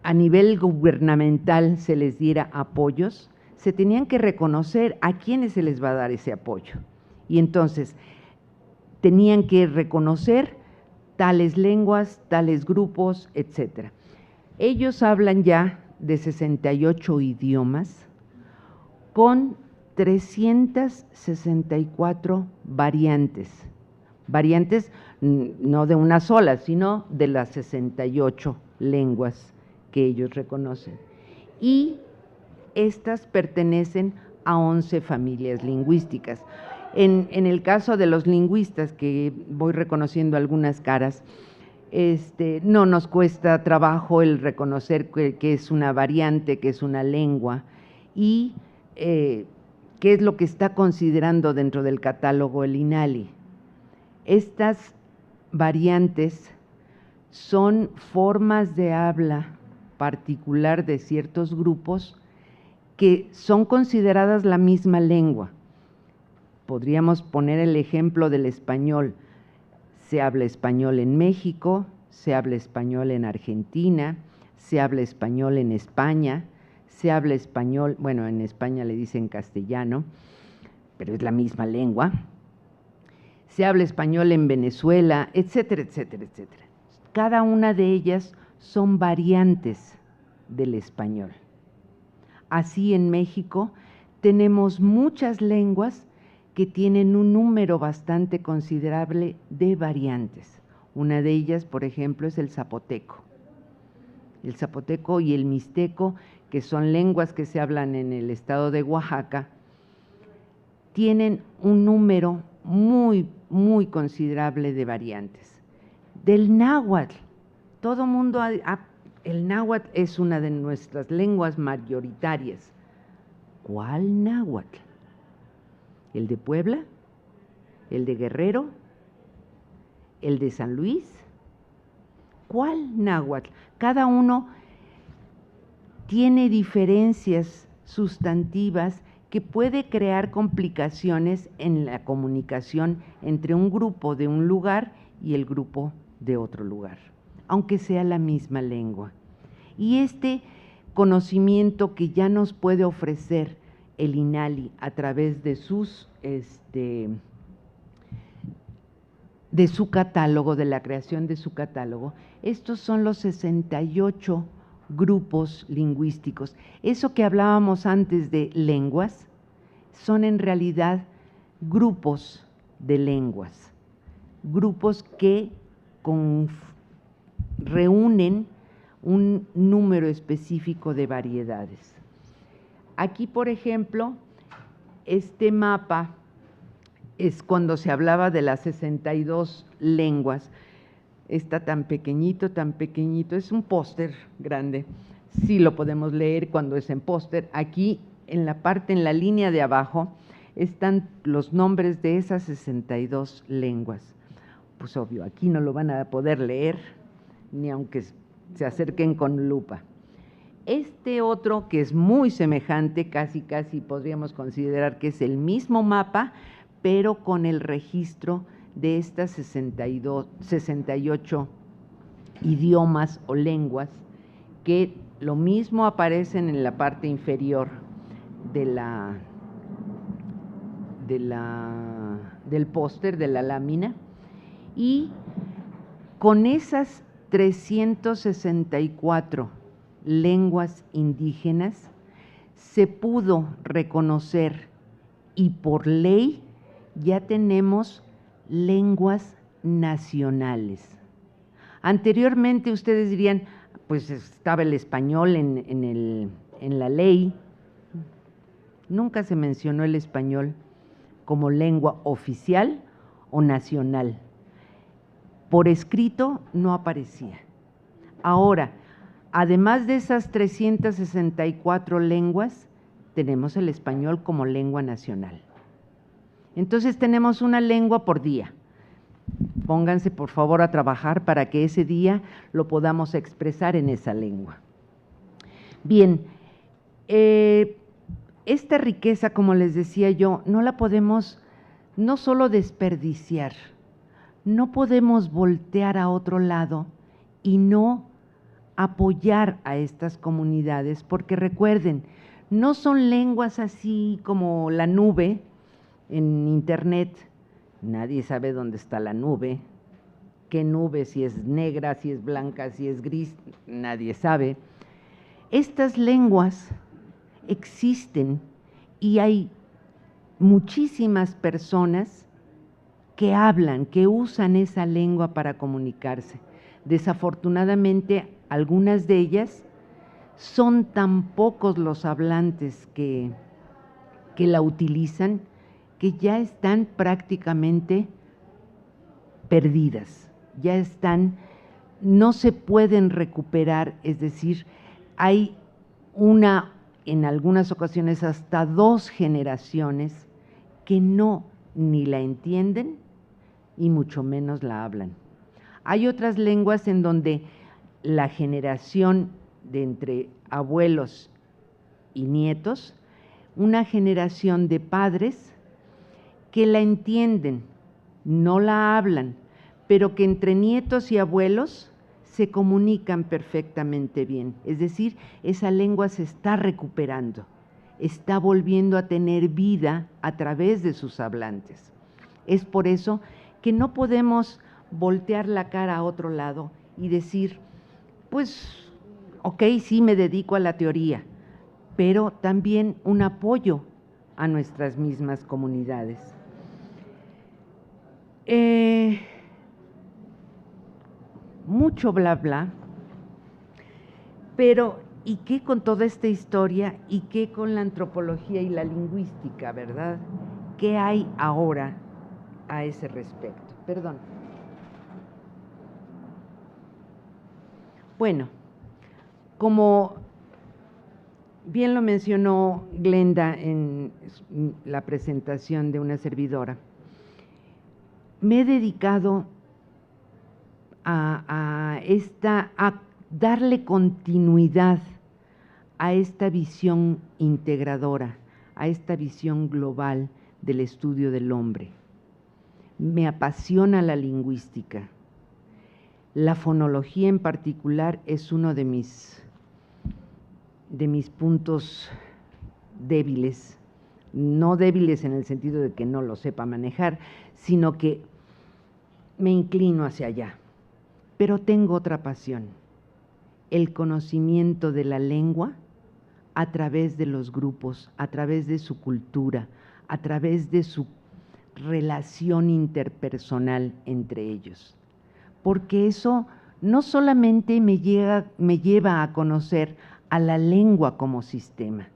a nivel gubernamental se les diera apoyos. Se tenían que reconocer a quiénes se les va a dar ese apoyo. Y entonces, tenían que reconocer tales lenguas, tales grupos, etc. Ellos hablan ya de 68 idiomas con 364 variantes. Variantes no de una sola, sino de las 68 lenguas que ellos reconocen. Y estas pertenecen a 11 familias lingüísticas. En el caso de los lingüistas, que voy reconociendo algunas caras, no nos cuesta trabajo el reconocer que es una variante, que es una lengua, y qué es lo que está considerando dentro del catálogo el INALI. Estas variantes son formas de habla particular de ciertos grupos que son consideradas la misma lengua. Podríamos poner el ejemplo del español. Se habla español en México, se habla español en Argentina, se habla español en España, se habla español, bueno, en España le dicen castellano, pero es la misma lengua. Se habla español en Venezuela, etcétera, etcétera, etcétera. Cada una de ellas son variantes del español. Así en México tenemos muchas lenguas que tienen un número bastante considerable de variantes. Una de ellas, por ejemplo, es el zapoteco. El zapoteco y el mixteco, que son lenguas que se hablan en el estado de Oaxaca, tienen un número muy, muy considerable de variantes. Del náhuatl, todo mundo, el náhuatl es una de nuestras lenguas mayoritarias. ¿Cuál náhuatl? ¿El de Puebla? ¿El de Guerrero? ¿El de San Luis? ¿Cuál náhuatl? Cada uno tiene diferencias sustantivas que puede crear complicaciones en la comunicación entre un grupo de un lugar y el grupo de otro lugar, aunque sea la misma lengua. Y este conocimiento que ya nos puede ofrecer el INALI a través de sus de su catálogo, de la creación de su catálogo, estos son los 68 grupos lingüísticos. Eso que hablábamos antes de lenguas, son en realidad grupos de lenguas, grupos que reúnen un número específico de variedades. Aquí, por ejemplo, este mapa es cuando se hablaba de las 62 lenguas. Está tan pequeñito, es un póster grande. Sí lo podemos leer cuando es en póster. Aquí, en la línea de abajo, están los nombres de esas 62 lenguas. Pues obvio, aquí no lo van a poder leer, ni aunque se acerquen con lupa. Este otro, que es muy semejante, casi podríamos considerar que es el mismo mapa, pero con el registro de estas 68 idiomas o lenguas, que lo mismo aparecen en la parte inferior del póster, de la lámina, y con esas 364 lenguas indígenas se pudo reconocer, y por ley ya tenemos lenguas nacionales. Anteriormente ustedes dirían, pues estaba el español en la ley. Nunca se mencionó el español como lengua oficial o nacional. Por escrito no aparecía. Ahora, además de esas 364 lenguas, tenemos el español como lengua nacional. Entonces tenemos una lengua por día. Pónganse por favor a trabajar para que ese día lo podamos expresar en esa lengua. Bien, esta riqueza, como les decía yo, no la podemos no solo desperdiciar, no podemos voltear a otro lado y no apoyar a estas comunidades, porque recuerden, no son lenguas así como la nube en internet, nadie sabe dónde está la nube, qué nube, si es negra, si es blanca, si es gris, nadie sabe. Estas lenguas existen y hay muchísimas personas que hablan, que usan esa lengua para comunicarse. Desafortunadamente, algunas de ellas son tan pocos los hablantes que la utilizan, que ya están prácticamente perdidas, ya están, no se pueden recuperar, es decir, hay en algunas ocasiones hasta 2 generaciones que ni la entienden y mucho menos la hablan. Hay otras lenguas en donde la generación de entre abuelos y nietos, una generación de padres que la entienden, no la hablan, pero que entre nietos y abuelos se comunican perfectamente bien. Es decir, esa lengua se está recuperando, está volviendo a tener vida a través de sus hablantes. Es por eso que no podemos voltear la cara a otro lado y decir, pues, ok, sí me dedico a la teoría, pero también un apoyo a nuestras mismas comunidades. Mucho bla bla, pero ¿y qué con toda esta historia? ¿Y qué con la antropología y la lingüística, verdad? ¿Qué hay ahora a ese respecto? Perdón. Bueno, como bien lo mencionó Glenda en la presentación de una servidora, me he dedicado a darle continuidad a esta visión integradora, a esta visión global del estudio del hombre. Me apasiona la lingüística. La fonología en particular es uno de mis puntos débiles, no débiles en el sentido de que no lo sepa manejar, sino que me inclino hacia allá. Pero tengo otra pasión, el conocimiento de la lengua a través de los grupos, a través de su cultura, a través de su relación interpersonal entre ellos. Porque eso no solamente me lleva a conocer a la lengua como sistema,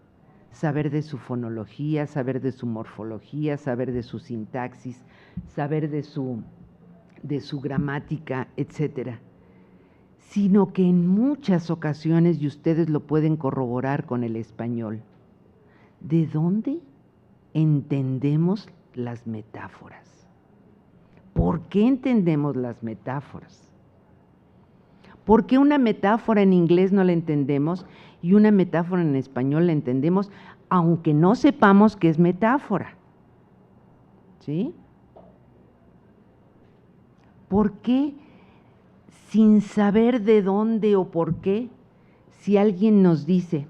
saber de su fonología, saber de su morfología, saber de su sintaxis, saber de su gramática, etcétera, sino que en muchas ocasiones, y ustedes lo pueden corroborar con el español, ¿de dónde entendemos las metáforas? ¿Por qué entendemos las metáforas? ¿Por qué una metáfora en inglés no la entendemos y una metáfora en español la entendemos, aunque no sepamos qué es metáfora? ¿Sí? ¿Por qué, sin saber de dónde o por qué, si alguien nos dice,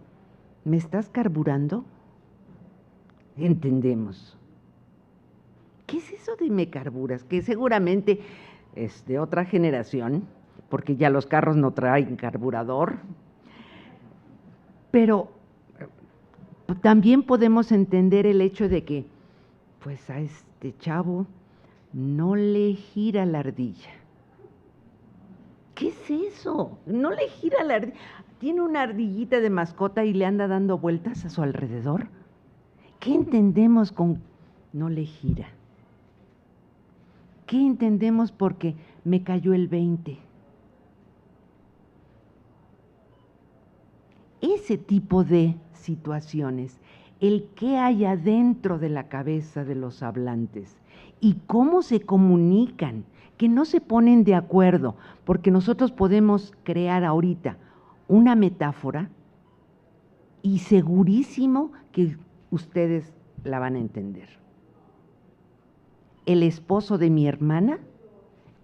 ¿me estás carburando?, entendemos? ¿Qué es eso de me carburas? Que seguramente es de otra generación, porque ya los carros no traen carburador, pero también podemos entender el hecho de que, pues a este chavo no le gira la ardilla. ¿Qué es eso? No le gira la ardilla. ¿Tiene una ardillita de mascota y le anda dando vueltas a su alrededor? ¿Qué entendemos con no le gira? ¿Qué entendemos porque me cayó el 20? Ese tipo de situaciones, el qué hay adentro de la cabeza de los hablantes y cómo se comunican, que no se ponen de acuerdo, porque nosotros podemos crear ahorita una metáfora y segurísimo que ustedes la van a entender. El esposo de mi hermana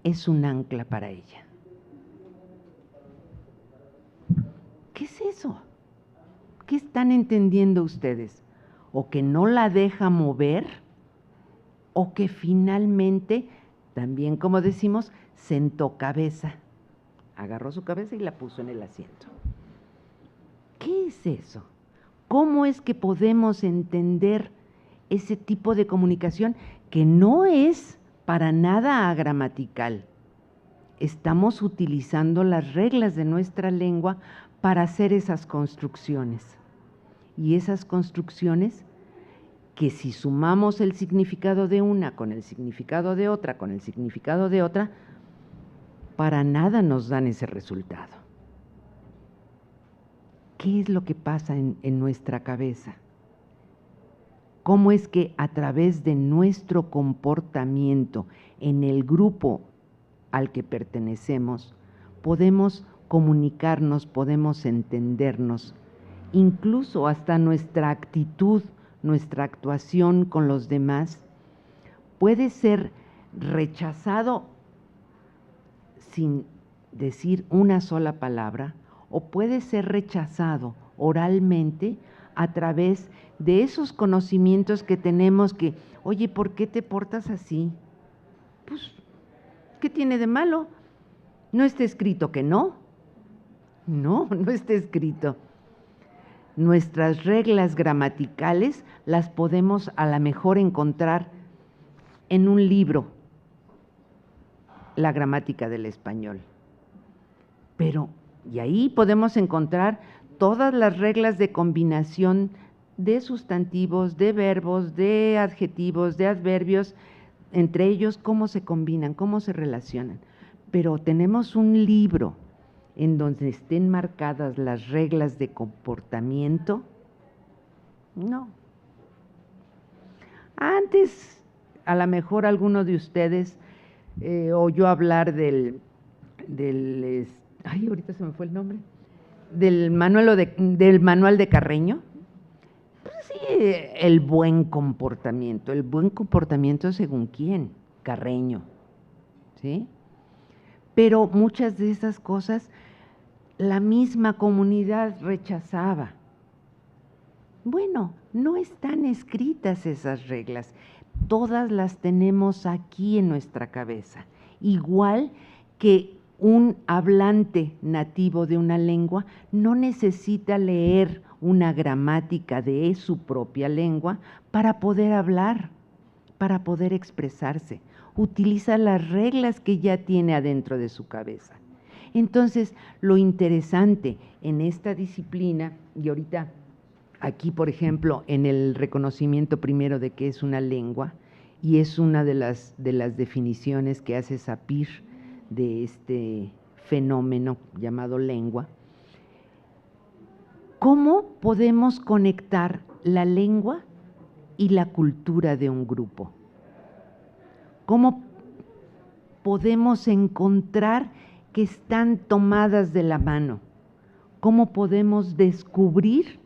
es un ancla para ella. ¿Qué es eso? ¿Qué están entendiendo ustedes? ¿O que no la deja mover? o que finalmente, también como decimos, sentó cabeza, agarró su cabeza y la puso en el asiento. ¿Qué es eso? ¿Cómo es que podemos entender ese tipo de comunicación que no es para nada agramatical? Estamos utilizando las reglas de nuestra lengua para hacer esas construcciones. Y esas construcciones que si sumamos el significado de una con el significado de otra, con el significado de otra, para nada nos dan ese resultado. ¿Qué es lo que pasa en nuestra cabeza? ¿Cómo es que a través de nuestro comportamiento en el grupo al que pertenecemos podemos comunicarnos, podemos entendernos, incluso hasta nuestra actitud, nuestra actuación con los demás puede ser rechazado sin decir una sola palabra, o puede ser rechazado oralmente a través de esos conocimientos que tenemos que, oye, ¿por qué te portas así? Pues, ¿qué tiene de malo? ¿No está escrito que no? No, no está escrito. Nuestras reglas gramaticales las podemos a lo mejor encontrar en un libro, la gramática del español. Pero, y ahí podemos encontrar todas las reglas de combinación de sustantivos, de verbos, de adjetivos, de adverbios, entre ellos cómo se combinan, cómo se relacionan. Pero tenemos un libro en donde estén marcadas las reglas de comportamiento, no. Antes, a lo mejor alguno de ustedes oyó hablar ay, ahorita se me fue el nombre, del manual de Carreño. Pues sí, el buen comportamiento según quién, Carreño, ¿sí? Pero muchas de esas cosas la misma comunidad rechazaba. Bueno, no están escritas esas reglas, todas las tenemos aquí en nuestra cabeza, igual que un hablante nativo de una lengua no necesita leer una gramática de su propia lengua para poder hablar, para poder expresarse. Utiliza las reglas que ya tiene adentro de su cabeza. Entonces, lo interesante en esta disciplina, y ahorita aquí, por ejemplo, en el reconocimiento primero de qué es una lengua, y es una de las definiciones que hace Sapir de este fenómeno llamado lengua, ¿cómo podemos conectar la lengua y la cultura de un grupo? ¿Cómo podemos encontrar que están tomadas de la mano? ¿Cómo podemos descubrir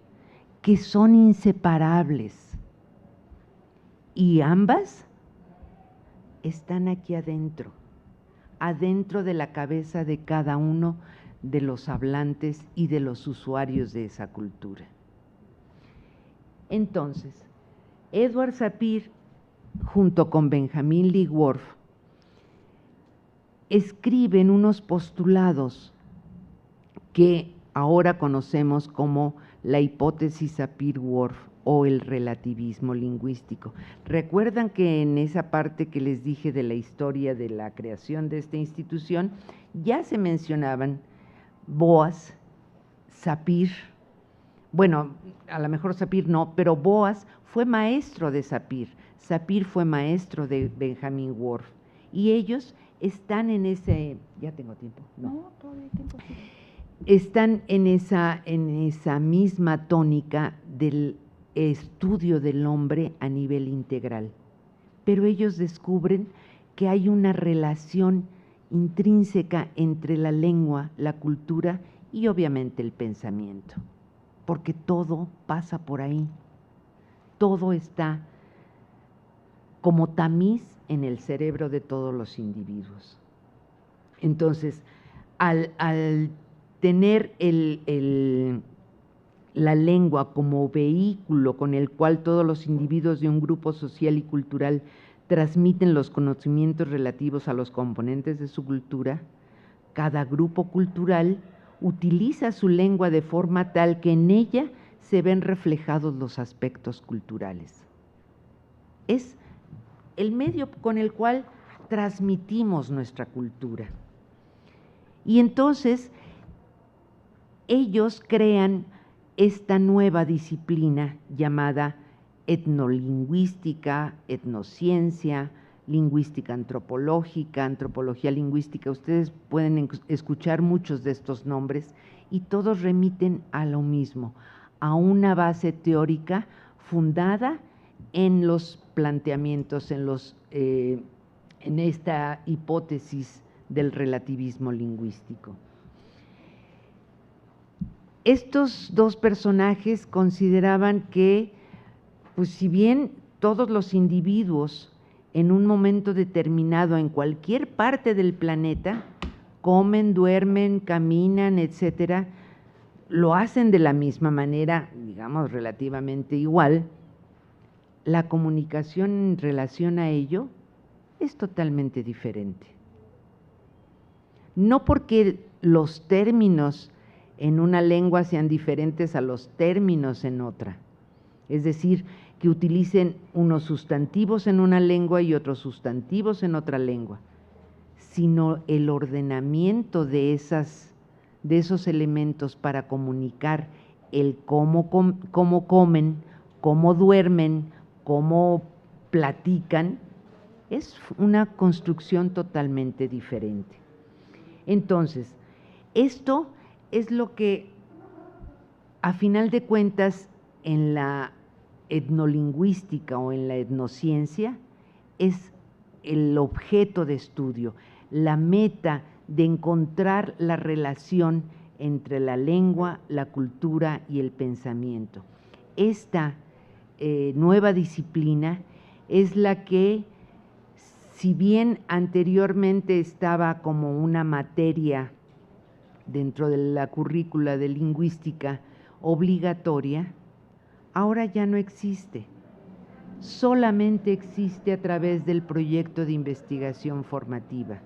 que son inseparables? Y ambas están aquí adentro de la cabeza de cada uno de los hablantes y de los usuarios de esa cultura. Entonces, Edward Sapir, junto con Benjamin Lee Whorf, escriben unos postulados que ahora conocemos como la hipótesis Sapir-Whorf o el relativismo lingüístico. Recuerdan que en esa parte que les dije de la historia de la creación de esta institución, ya se mencionaban Boas, Sapir, bueno, a lo mejor Sapir no, pero Boas fue maestro de Sapir, Sapir fue maestro de Benjamin Whorf, y ellos están en ese, ¿ya tengo tiempo? No, todavía hay tiempo. Están en esa misma tónica del estudio del hombre a nivel integral, pero ellos descubren que hay una relación intrínseca entre la lengua, la cultura y obviamente el pensamiento, porque todo pasa por ahí, todo está como tamiz en el cerebro de todos los individuos. Entonces, al tener la lengua como vehículo con el cual todos los individuos de un grupo social y cultural transmiten los conocimientos relativos a los componentes de su cultura. Cada grupo cultural utiliza su lengua de forma tal que en ella se ven reflejados los aspectos culturales. Es el medio con el cual transmitimos nuestra cultura. Y entonces ellos crean esta nueva disciplina llamada etnolingüística, etnociencia, lingüística antropológica, antropología lingüística. Ustedes pueden escuchar muchos de estos nombres y todos remiten a lo mismo, a una base teórica fundada en los planteamientos, en esta hipótesis del relativismo lingüístico. Estos dos personajes consideraban que, pues si bien todos los individuos en un momento determinado en cualquier parte del planeta comen, duermen, caminan, etcétera, lo hacen de la misma manera, digamos relativamente igual, la comunicación en relación a ello es totalmente diferente. No porque los términos en una lengua sean diferentes a los términos en otra, es decir, que utilicen unos sustantivos en una lengua y otros sustantivos en otra lengua, sino el ordenamiento de esos elementos para comunicar el cómo comen, cómo duermen, cómo platican, es una construcción totalmente diferente. Entonces, esto es lo que, a final de cuentas, en la etnolingüística o en la etnociencia, es el objeto de estudio, la meta de encontrar la relación entre la lengua, la cultura y el pensamiento. Esta nueva disciplina es la que, si bien anteriormente estaba como una materia dentro de la currícula de lingüística obligatoria, ahora ya no existe. Solamente existe a través del proyecto de investigación formativa.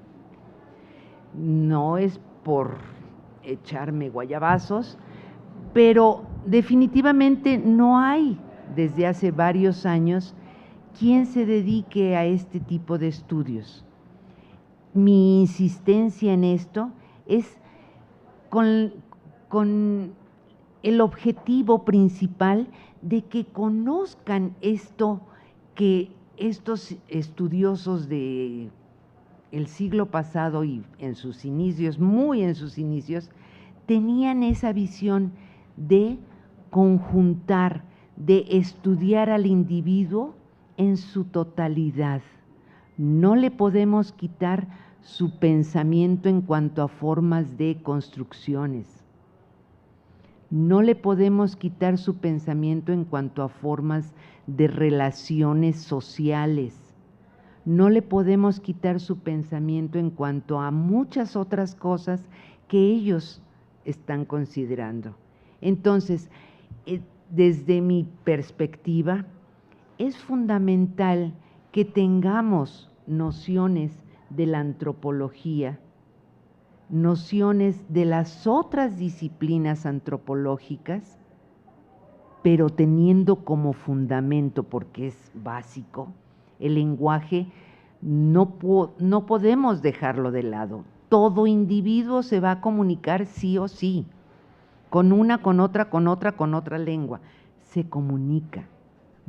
No es por echarme guayabazos, pero definitivamente no hay desde hace varios años quien se dedique a este tipo de estudios. Mi insistencia en esto es con el objetivo principal de que conozcan esto que estos estudiosos del siglo pasado y en sus inicios, muy en sus inicios, tenían esa visión de conjuntar, de estudiar al individuo en su totalidad. No le podemos quitar su pensamiento en cuanto a formas de construcciones. No le podemos quitar su pensamiento en cuanto a formas de relaciones sociales. No le podemos quitar su pensamiento en cuanto a muchas otras cosas que ellos están considerando. Entonces, desde mi perspectiva, es fundamental que tengamos nociones de la antropología, nociones de las otras disciplinas antropológicas, pero teniendo como fundamento, porque es básico, el lenguaje no podemos dejarlo de lado. Todo individuo se va a comunicar sí o sí, con una, con otra lengua. Se comunica,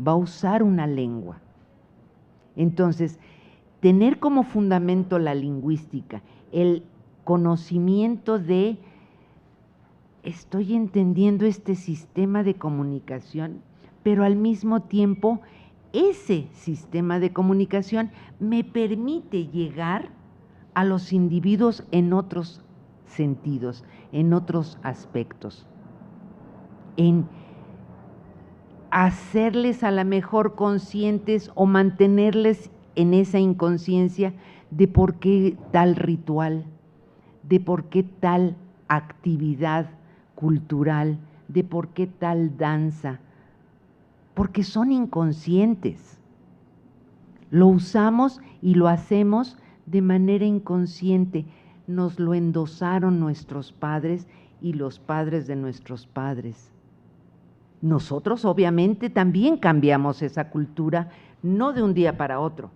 va a usar una lengua. Entonces, tener como fundamento la lingüística, el conocimiento de estoy entendiendo este sistema de comunicación, pero al mismo tiempo ese sistema de comunicación me permite llegar a los individuos en otros sentidos, en otros aspectos, en hacerles a la mejor conscientes o mantenerles en esa inconsciencia de por qué tal ritual, de por qué tal actividad cultural, de por qué tal danza, porque son inconscientes. Lo usamos y lo hacemos de manera inconsciente. Nos lo endosaron nuestros padres y los padres de nuestros padres. Nosotros obviamente también cambiamos esa cultura, no de un día para otro,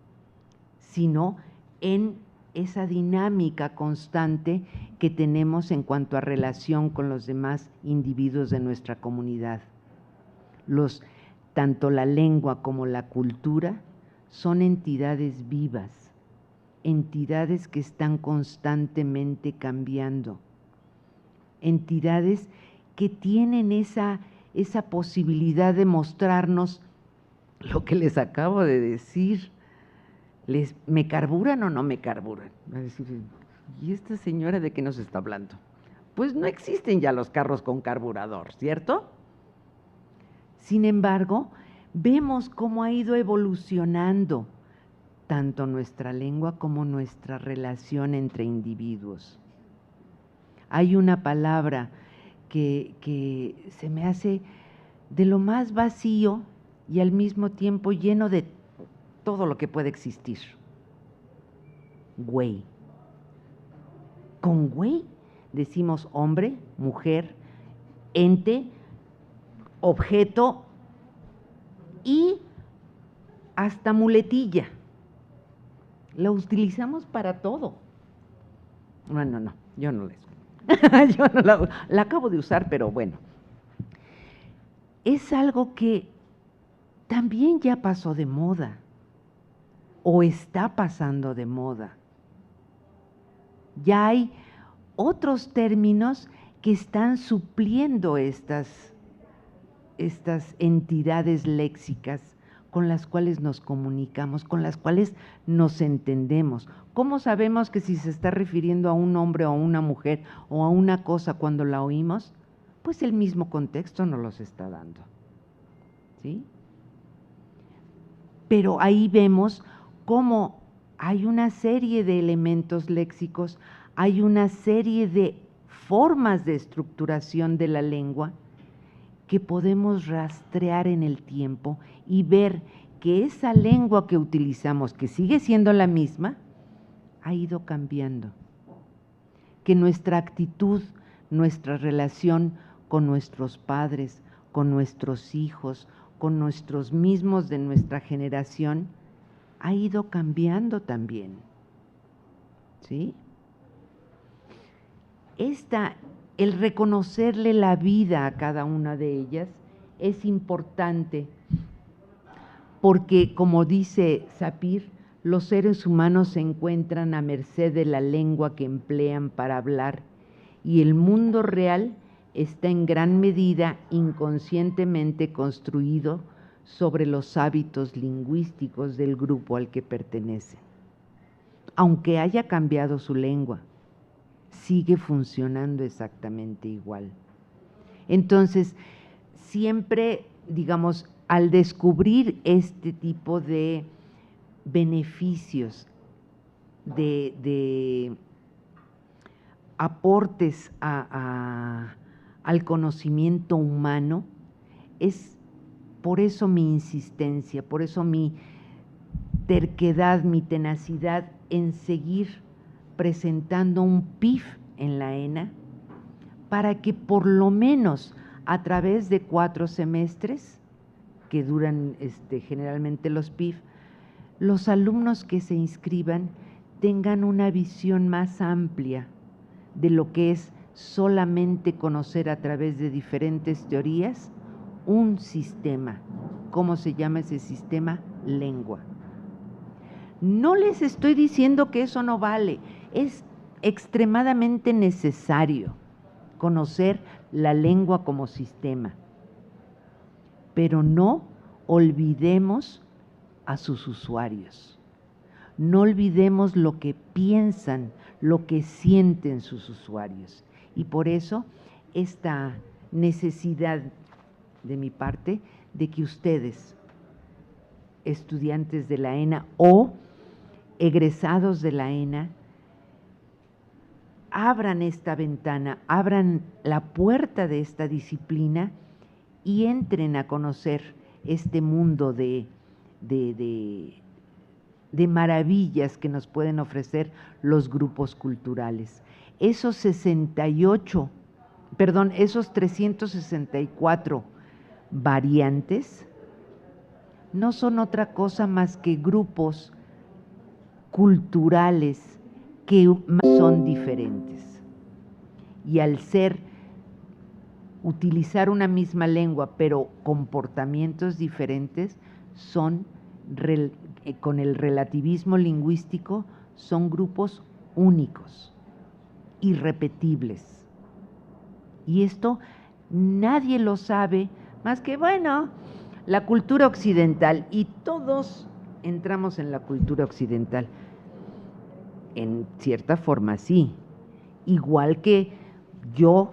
sino en esa dinámica constante que tenemos en cuanto a relación con los demás individuos de nuestra comunidad. Tanto la lengua como la cultura son entidades vivas, entidades que están constantemente cambiando, entidades que tienen esa posibilidad de mostrarnos lo que les acabo de decir. ¿Me carburan o no me carburan? Va a decir, ¿y esta señora de qué nos está hablando? Pues no existen ya los carros con carburador, ¿cierto? Sin embargo, vemos cómo ha ido evolucionando tanto nuestra lengua como nuestra relación entre individuos. Hay una palabra que se me hace de lo más vacío y al mismo tiempo lleno de todo lo que puede existir. Güey. Con güey decimos hombre, mujer, ente, objeto y hasta muletilla. La utilizamos para todo. Bueno, no, yo no la yo no la acabo de usar, pero bueno. Es algo que también ya pasó de moda o está pasando de moda. Ya hay otros términos que están supliendo estas entidades léxicas con las cuales nos comunicamos, con las cuales nos entendemos. ¿Cómo sabemos que si se está refiriendo a un hombre o a una mujer o a una cosa cuando la oímos? Pues el mismo contexto nos los está dando, ¿sí? Pero ahí vemos cómo hay una serie de elementos léxicos, hay una serie de formas de estructuración de la lengua que podemos rastrear en el tiempo y ver que esa lengua que utilizamos, que sigue siendo la misma, ha ido cambiando. Que nuestra actitud, nuestra relación con nuestros padres, con nuestros hijos, con nuestros mismos de nuestra generación, ha ido cambiando también, ¿sí? El reconocerle la vida a cada una de ellas es importante porque, como dice Sapir, los seres humanos se encuentran a merced de la lengua que emplean para hablar y el mundo real está en gran medida inconscientemente construido sobre los hábitos lingüísticos del grupo al que pertenece. Aunque haya cambiado su lengua, sigue funcionando exactamente igual. Entonces, siempre, digamos, al descubrir este tipo de beneficios, de aportes al conocimiento humano, es por eso mi insistencia, por eso mi terquedad, mi tenacidad en seguir presentando un PIF en la ENA, para que por lo menos a través de 4 semestres, que duran generalmente los PIF, los alumnos que se inscriban tengan una visión más amplia de lo que es solamente conocer a través de diferentes teorías un sistema. ¿Cómo se llama ese sistema? Lengua. No les estoy diciendo que eso no vale, es extremadamente necesario conocer la lengua como sistema, pero no olvidemos a sus usuarios, no olvidemos lo que piensan, lo que sienten sus usuarios, y por eso esta necesidad de mi parte de que ustedes, estudiantes de la ENA o egresados de la ENA, abran esta ventana, abran la puerta de esta disciplina y entren a conocer este mundo de de maravillas que nos pueden ofrecer los grupos culturales. Esos 364 variantes no son otra cosa más que grupos culturales que son diferentes. Y al utilizar una misma lengua, pero comportamientos diferentes, con el relativismo lingüístico, son grupos únicos, irrepetibles. Y esto nadie lo sabe más que, bueno, la cultura occidental, y todos entramos en la cultura occidental. En cierta forma, sí. Igual que yo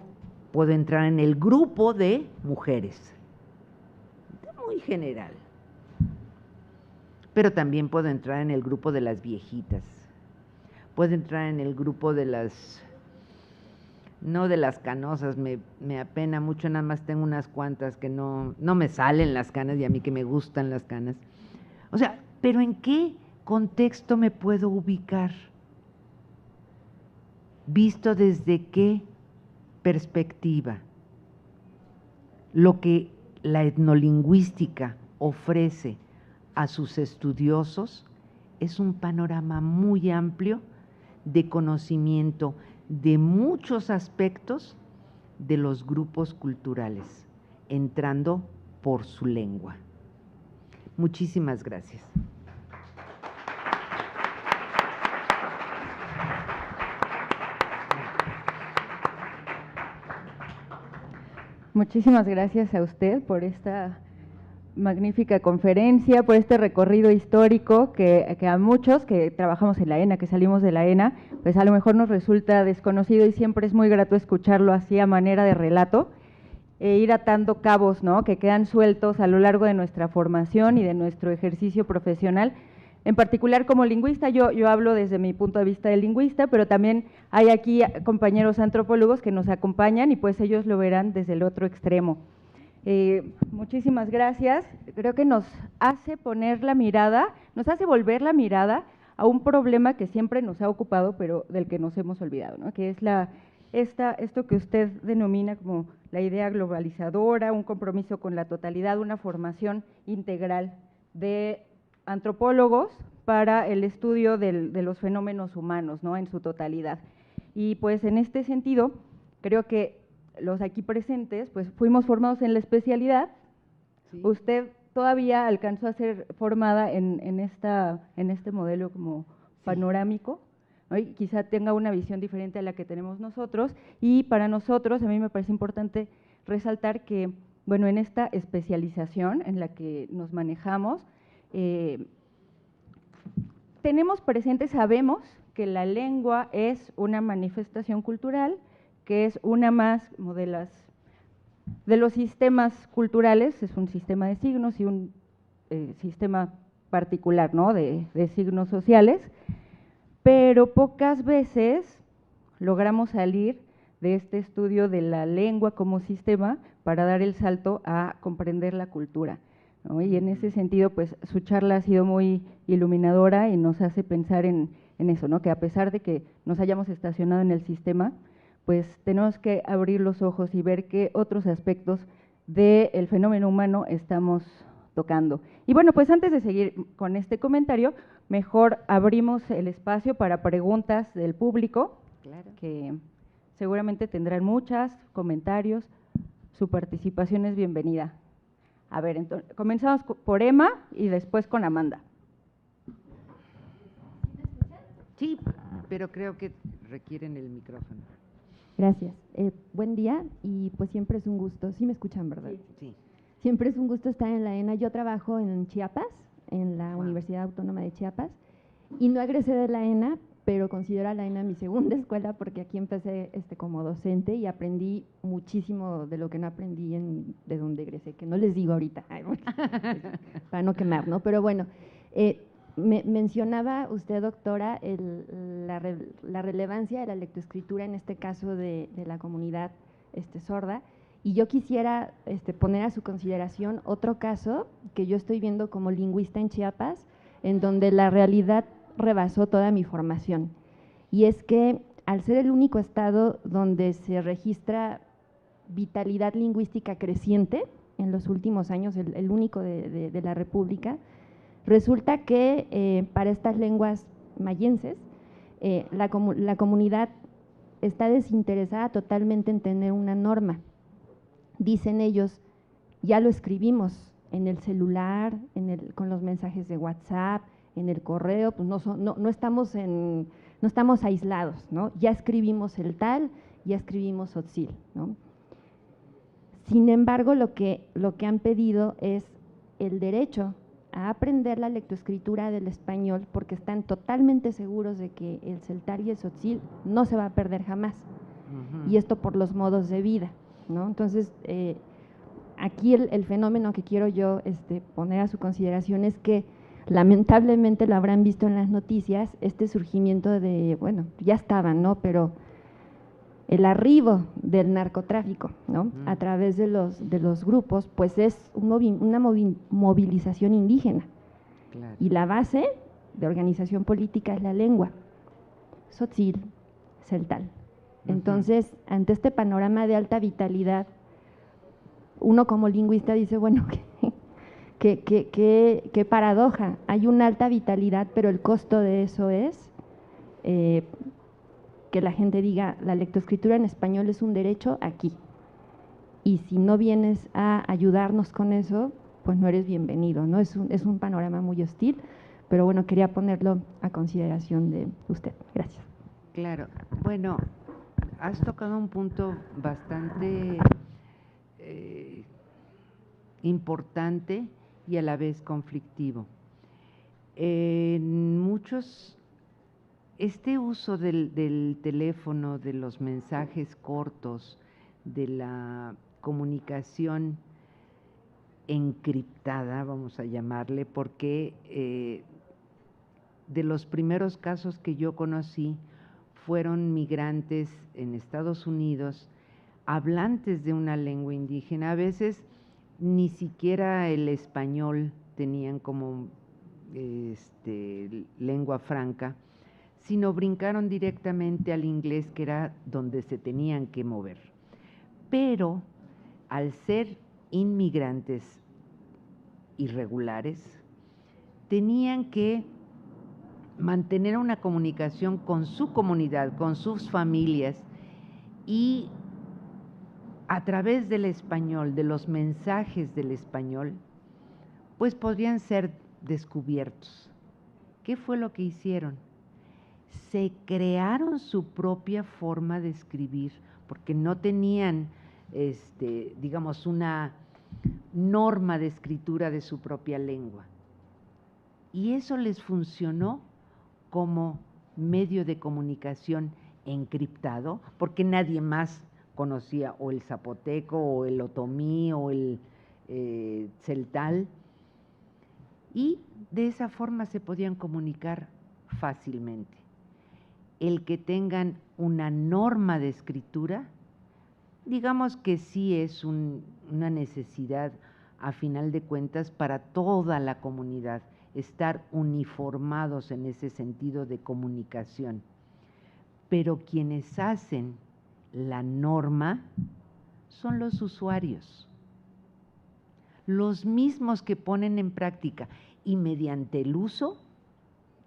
puedo entrar en el grupo de mujeres, muy general. Pero también puedo entrar en el grupo de las viejitas. Puedo entrar en el grupo de las, no de las canosas, me apena mucho, nada más tengo unas cuantas que no me salen las canas, y a mí que me gustan las canas. O sea, ¿pero en qué contexto me puedo ubicar? ¿Visto desde qué perspectiva? Lo que la etnolingüística ofrece a sus estudiosos es un panorama muy amplio de conocimiento de muchos aspectos de los grupos culturales, entrando por su lengua. Muchísimas gracias. Muchísimas gracias a usted por esta magnífica conferencia, por este recorrido histórico que a muchos que trabajamos en la ENA, que salimos de la ENA, pues a lo mejor nos resulta desconocido, y siempre es muy grato escucharlo así a manera de relato, e ir atando cabos, ¿no?, que quedan sueltos a lo largo de nuestra formación y de nuestro ejercicio profesional. En particular, como lingüista, yo hablo desde mi punto de vista de lingüista, pero también hay aquí compañeros antropólogos que nos acompañan, y pues ellos lo verán desde el otro extremo. Muchísimas gracias. Creo que nos hace poner la mirada, nos hace volver la mirada a un problema que siempre nos ha ocupado, pero del que nos hemos olvidado, ¿no?, que es esto que usted denomina como la idea globalizadora, un compromiso con la totalidad, una formación integral de antropólogos para el estudio de los fenómenos humanos, ¿no?, en su totalidad. Y pues en este sentido, creo que los aquí presentes, pues fuimos formados en la especialidad. Sí. Usted todavía alcanzó a ser formada en este modelo como panorámico, ¿no?, y quizá tenga una visión diferente a la que tenemos nosotros, y para nosotros, a mí me parece importante resaltar que, bueno, en esta especialización en la que nos manejamos, tenemos presente, sabemos que la lengua es una manifestación cultural, que es una más como de los sistemas culturales, es un sistema de signos y un sistema particular, ¿no?, de signos sociales, pero pocas veces logramos salir de este estudio de la lengua como sistema para dar el salto a comprender la cultura, ¿no? Y en ese sentido, pues su charla ha sido muy iluminadora y nos hace pensar en eso, ¿no?, que a pesar de que nos hayamos estacionado en el sistema, pues tenemos que abrir los ojos y ver qué otros aspectos del fenómeno humano estamos tocando. Y bueno, pues antes de seguir con este comentario, mejor abrimos el espacio para preguntas del público, claro, que seguramente tendrán muchas, comentarios, su participación es bienvenida. A ver, entonces, comenzamos por Emma y después con Amanda. Sí, pero creo que requieren el micrófono. Gracias. Buen día, y pues siempre es un gusto. ¿Sí me escuchan, verdad? Sí. Siempre es un gusto estar en la ENA. Yo trabajo en Chiapas, en la Universidad Autónoma de Chiapas, y no egresé de la ENA, pero considero a la ENA mi segunda escuela, porque aquí empecé como docente y aprendí muchísimo de lo que no aprendí de donde egresé, que no les digo ahorita, para no quemar, ¿no? Pero bueno, mencionaba usted, doctora, la relevancia de la lectoescritura, en este caso de la comunidad sorda, y yo quisiera poner a su consideración otro caso que yo estoy viendo como lingüista en Chiapas, en donde la realidad rebasó toda mi formación. Y es que al ser el único estado donde se registra vitalidad lingüística creciente en los últimos años, el único de la República, resulta que para estas lenguas mayenses, la comunidad está desinteresada totalmente en tener una norma. Dicen ellos, ya lo escribimos en el celular, con los mensajes de WhatsApp, en el correo, pues no estamos aislados, ¿no? Ya escribimos el tal, ya escribimos Tzotzil, ¿no? Sin embargo, lo que han pedido es el derecho a aprender la lectoescritura del español, porque están totalmente seguros de que el celtal y el Tzotzil no se va a perder jamás. Y esto por los modos de vida, ¿no? Entonces, aquí el fenómeno que quiero yo poner a su consideración es que lamentablemente lo habrán visto en las noticias, este surgimiento de, bueno, ya estaban, ¿no? Pero el arribo del narcotráfico, ¿no? A través de los grupos, pues es una movilización indígena. Claro. Y la base de organización política es la lengua, Tzotzil, celtal. Entonces, ante este panorama de alta vitalidad, uno como lingüista dice, bueno, qué paradoja, hay una alta vitalidad, pero el costo de eso es que la gente diga, la lectoescritura en español es un derecho aquí, y si no vienes a ayudarnos con eso, pues no eres bienvenido, ¿no? Es un panorama muy hostil, pero bueno, quería ponerlo a consideración de usted. Gracias. Claro, bueno, has tocado un punto bastante importante y a la vez conflictivo. En muchos, este uso del teléfono, de los mensajes cortos, de la comunicación encriptada, vamos a llamarle, porque de los primeros casos que yo conocí fueron migrantes en Estados Unidos, hablantes de una lengua indígena, a veces ni siquiera el español tenían como lengua franca, sino brincaron directamente al inglés, que era donde se tenían que mover. Pero al ser inmigrantes irregulares, tenían que mantener una comunicación con su comunidad, con sus familias, y a través del español, de los mensajes del español, pues podrían ser descubiertos. ¿Qué fue lo que hicieron? Se crearon su propia forma de escribir, porque no tenían, digamos, una norma de escritura de su propia lengua. Y eso les funcionó como medio de comunicación encriptado, porque nadie más conocía o el zapoteco, o el otomí, o el celtal, y de esa forma se podían comunicar fácilmente. El que tengan una norma de escritura, digamos que sí es una necesidad, a final de cuentas, para toda la comunidad, estar uniformados en ese sentido de comunicación. Pero quienes hacen la norma son los usuarios, los mismos que ponen en práctica, y mediante el uso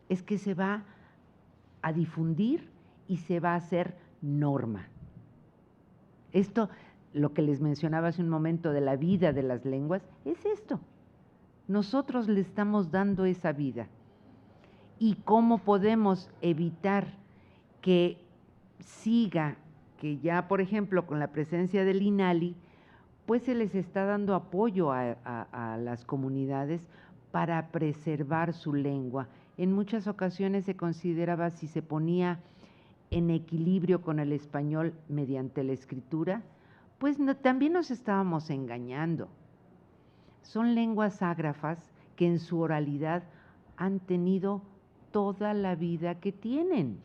es que se va a difundir y se va a hacer norma. Esto, lo que les mencionaba hace un momento de la vida de las lenguas, es esto. Nosotros le estamos dando esa vida. ¿Y cómo podemos evitar que siga, que ya, por ejemplo, con la presencia del INALI, pues se les está dando apoyo a las comunidades para preservar su lengua? En muchas ocasiones se consideraba, si se ponía en equilibrio con el español mediante la escritura, pues también nos estábamos engañando. Son lenguas ágrafas que en su oralidad han tenido toda la vida que tienen.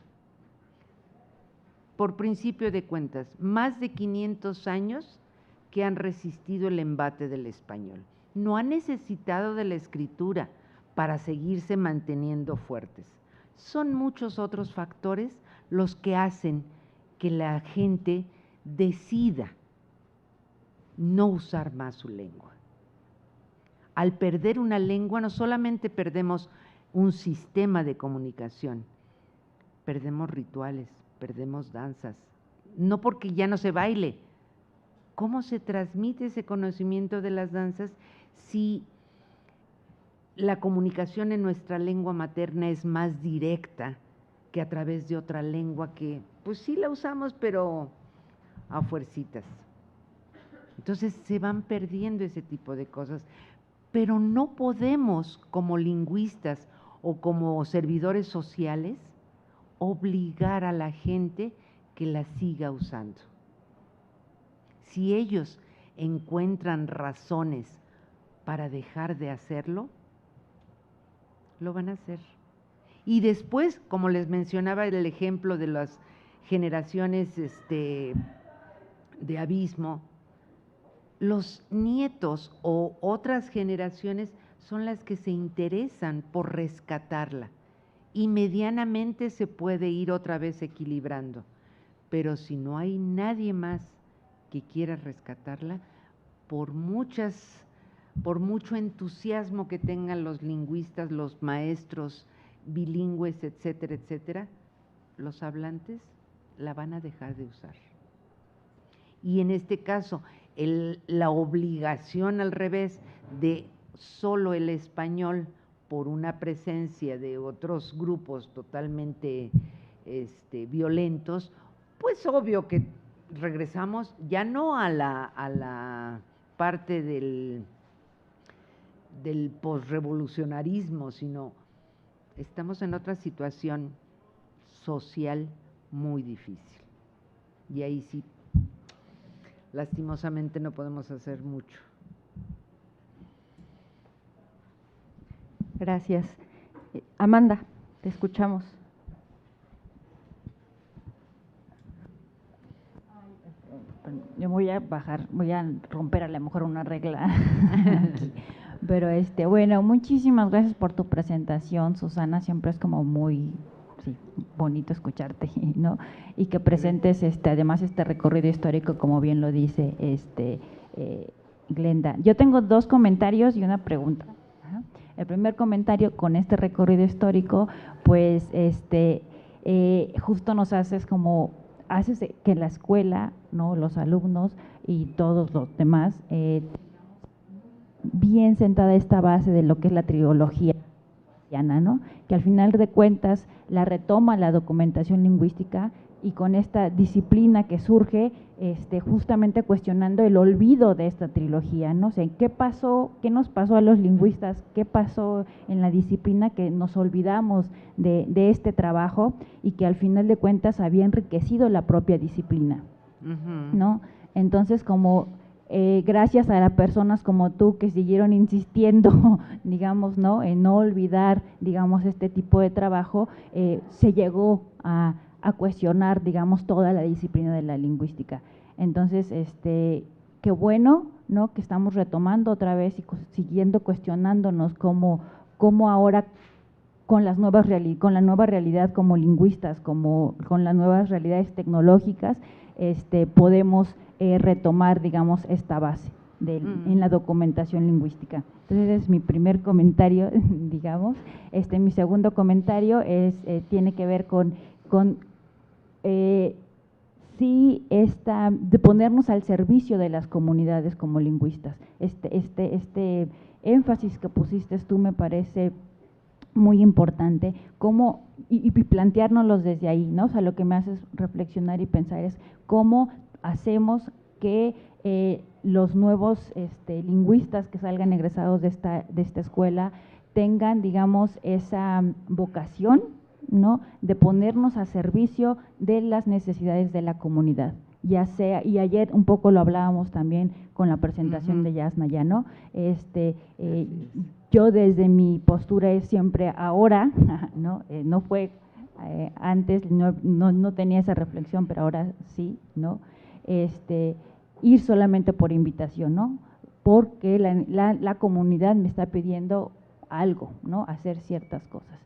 Por principio de cuentas, más de 500 años que han resistido el embate del español. No han necesitado de la escritura para seguirse manteniendo fuertes. Son muchos otros factores los que hacen que la gente decida no usar más su lengua. Al perder una lengua no solamente perdemos un sistema de comunicación, perdemos rituales, perdemos danzas, no porque ya no se baile. ¿Cómo se transmite ese conocimiento de las danzas si la comunicación en nuestra lengua materna es más directa que a través de otra lengua que pues sí la usamos, pero a fuercitas? Entonces se van perdiendo ese tipo de cosas, pero no podemos como lingüistas o como servidores sociales obligar a la gente que la siga usando. Si ellos encuentran razones para dejar de hacerlo, lo van a hacer. Y después, como les mencionaba el ejemplo de las generaciones de abismo, los nietos o otras generaciones son las que se interesan por rescatarla y medianamente se puede ir otra vez equilibrando. Pero si no hay nadie más que quiera rescatarla, por mucho entusiasmo que tengan los lingüistas, los maestros bilingües, etcétera, etcétera, los hablantes la van a dejar de usar. Y en este caso, la obligación al revés de solo el español por una presencia de otros grupos totalmente violentos, pues obvio que regresamos ya no a la parte del posrevolucionarismo, sino estamos en otra situación social muy difícil. Y ahí sí, lastimosamente no podemos hacer mucho. Gracias. Amanda, te escuchamos. Yo voy a romper a lo mejor una regla aquí. Pero bueno, muchísimas gracias por tu presentación, Susana, siempre es como muy bonito escucharte, ¿no? Y que presentes además este recorrido histórico, como bien lo dice Glenda. Yo tengo 2 comentarios y una pregunta. El primer comentario: con este recorrido histórico, pues justo nos haces que la escuela, ¿no?, los alumnos y todos los demás bien sentada esta base de lo que es la trilogía, ¿no?, que al final de cuentas la retoma la documentación lingüística, y con esta disciplina que surge justamente cuestionando el olvido de esta trilogía, ¿no? O sea, ¿qué pasó? ¿Qué nos pasó a los lingüistas? ¿Qué pasó en la disciplina que nos olvidamos de este trabajo y que al final de cuentas había enriquecido la propia disciplina, ¿no? Entonces, como gracias a las personas como tú que siguieron insistiendo, digamos, ¿no?, en no olvidar, digamos, este tipo de trabajo, se llegó a cuestionar, digamos, toda la disciplina de la lingüística. Entonces, qué bueno, ¿no?, que estamos retomando otra vez y siguiendo cuestionándonos cómo ahora con la nueva realidad como lingüistas, con las nuevas realidades tecnológicas, podemos retomar, digamos, esta base en la documentación lingüística. Entonces, es mi primer comentario, digamos. Mi segundo comentario tiene que ver con de ponernos al servicio de las comunidades como lingüistas. Este énfasis que pusiste tú me parece muy importante, y planteárnoslos desde ahí, ¿no? O sea, lo que me hace reflexionar y pensar es cómo hacemos que los nuevos lingüistas que salgan egresados de esta escuela tengan, digamos, esa vocación, ¿no?, de ponernos a servicio de las necesidades de la comunidad, ya sea, y ayer un poco lo hablábamos también con la presentación de Yasna, ya, ¿no? Yo desde mi postura es siempre ahora, ¿no? No fue antes, no tenía esa reflexión, pero ahora sí, ¿no? Ir solamente por invitación, ¿no? Porque la comunidad me está pidiendo algo, ¿no? Hacer ciertas cosas.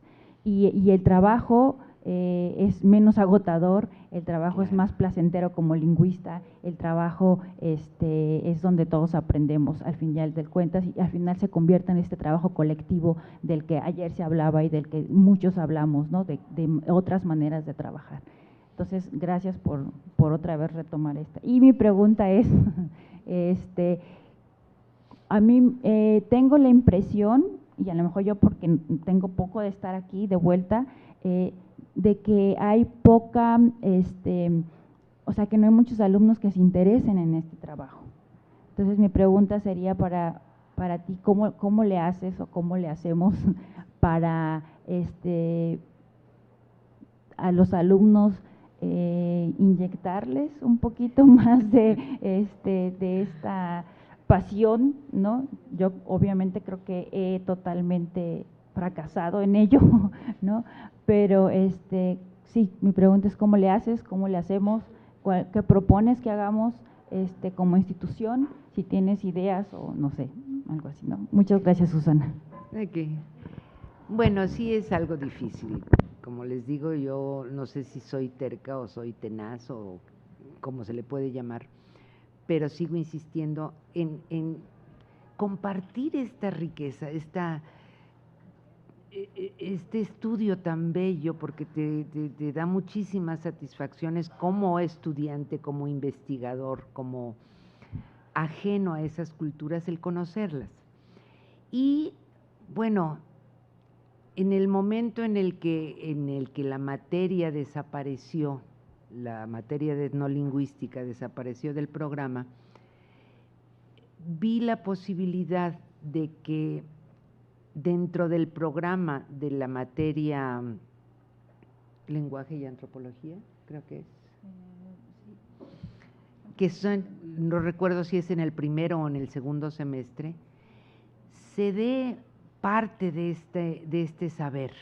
Y el trabajo es menos agotador, el trabajo es más placentero como lingüista, el trabajo es donde todos aprendemos al final del cuentas y al final se convierte en este trabajo colectivo del que ayer se hablaba y del que muchos hablamos, ¿no? De otras maneras de trabajar. Entonces, gracias por otra vez retomar esta. Y mi pregunta es, a mí tengo la impresión, y a lo mejor yo porque tengo poco de estar aquí de vuelta, de que hay poca, o sea, que no hay muchos alumnos que se interesen en este trabajo. Entonces, mi pregunta sería para ti, ¿cómo le haces o cómo le hacemos para a los alumnos inyectarles un poquito más de esta pasión, ¿no? Yo obviamente creo que he totalmente fracasado en ello, ¿no? Pero sí, mi pregunta es ¿cómo le haces? ¿Cómo le hacemos? ¿Qué propones que hagamos como institución? Si tienes ideas o no sé, algo así, ¿no? Muchas gracias, Susana. Okay. Bueno, sí es algo difícil. Como les digo, yo no sé si soy terca o soy tenaz o como se le puede llamar, pero sigo insistiendo en compartir esta riqueza, este estudio tan bello, porque te da muchísimas satisfacciones como estudiante, como investigador, como ajeno a esas culturas, el conocerlas. Y bueno, en el momento en el que la materia desapareció, la materia de etnolingüística desapareció del programa, vi la posibilidad de que dentro del programa de la materia lenguaje y antropología, creo que es, que son, no recuerdo si es en el primero o en el segundo semestre, se dé parte de este saber,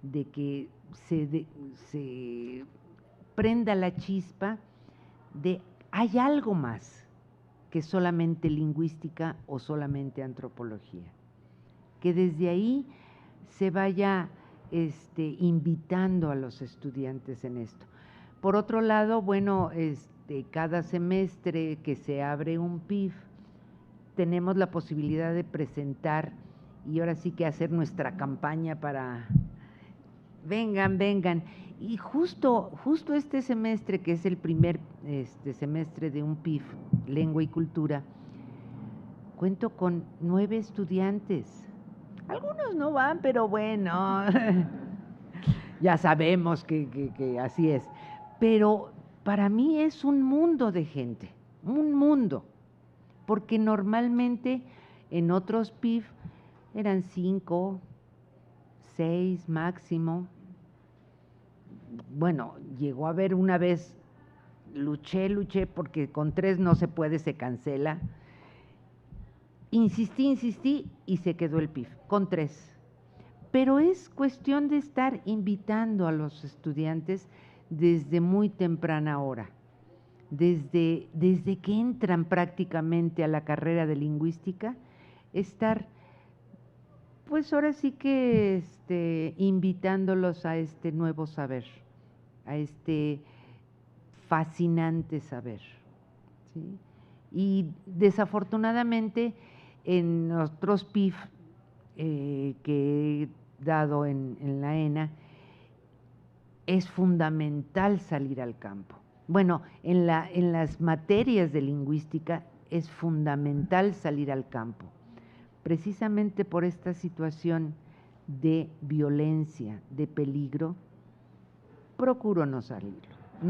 de que se prenda la chispa de hay algo más que solamente lingüística o solamente antropología, que desde ahí se vaya invitando a los estudiantes en esto. Por otro lado, bueno, cada semestre que se abre un PIF, tenemos la posibilidad de presentar y ahora sí que hacer nuestra campaña para vengan. Y justo este semestre, que es el primer semestre de un PIF, Lengua y Cultura, cuento con 9 estudiantes. Algunos no van, pero bueno, ya sabemos que así es. Pero para mí es un mundo de gente, un mundo, porque normalmente en otros PIF eran 5, 6 máximo. Bueno, llegó a haber una vez, luché porque con 3 no se puede, se cancela. Insistí y se quedó el PIF, con 3. Pero es cuestión de estar invitando a los estudiantes desde muy temprana hora, desde que entran prácticamente a la carrera de lingüística, estar, pues ahora sí que invitándolos a este nuevo saber, a este fascinante saber, ¿sí? Y desafortunadamente en otros PIF que he dado en la ENA, es fundamental salir al campo. Bueno, en las materias de lingüística es fundamental salir al campo, precisamente por esta situación de violencia, de peligro. Procuro no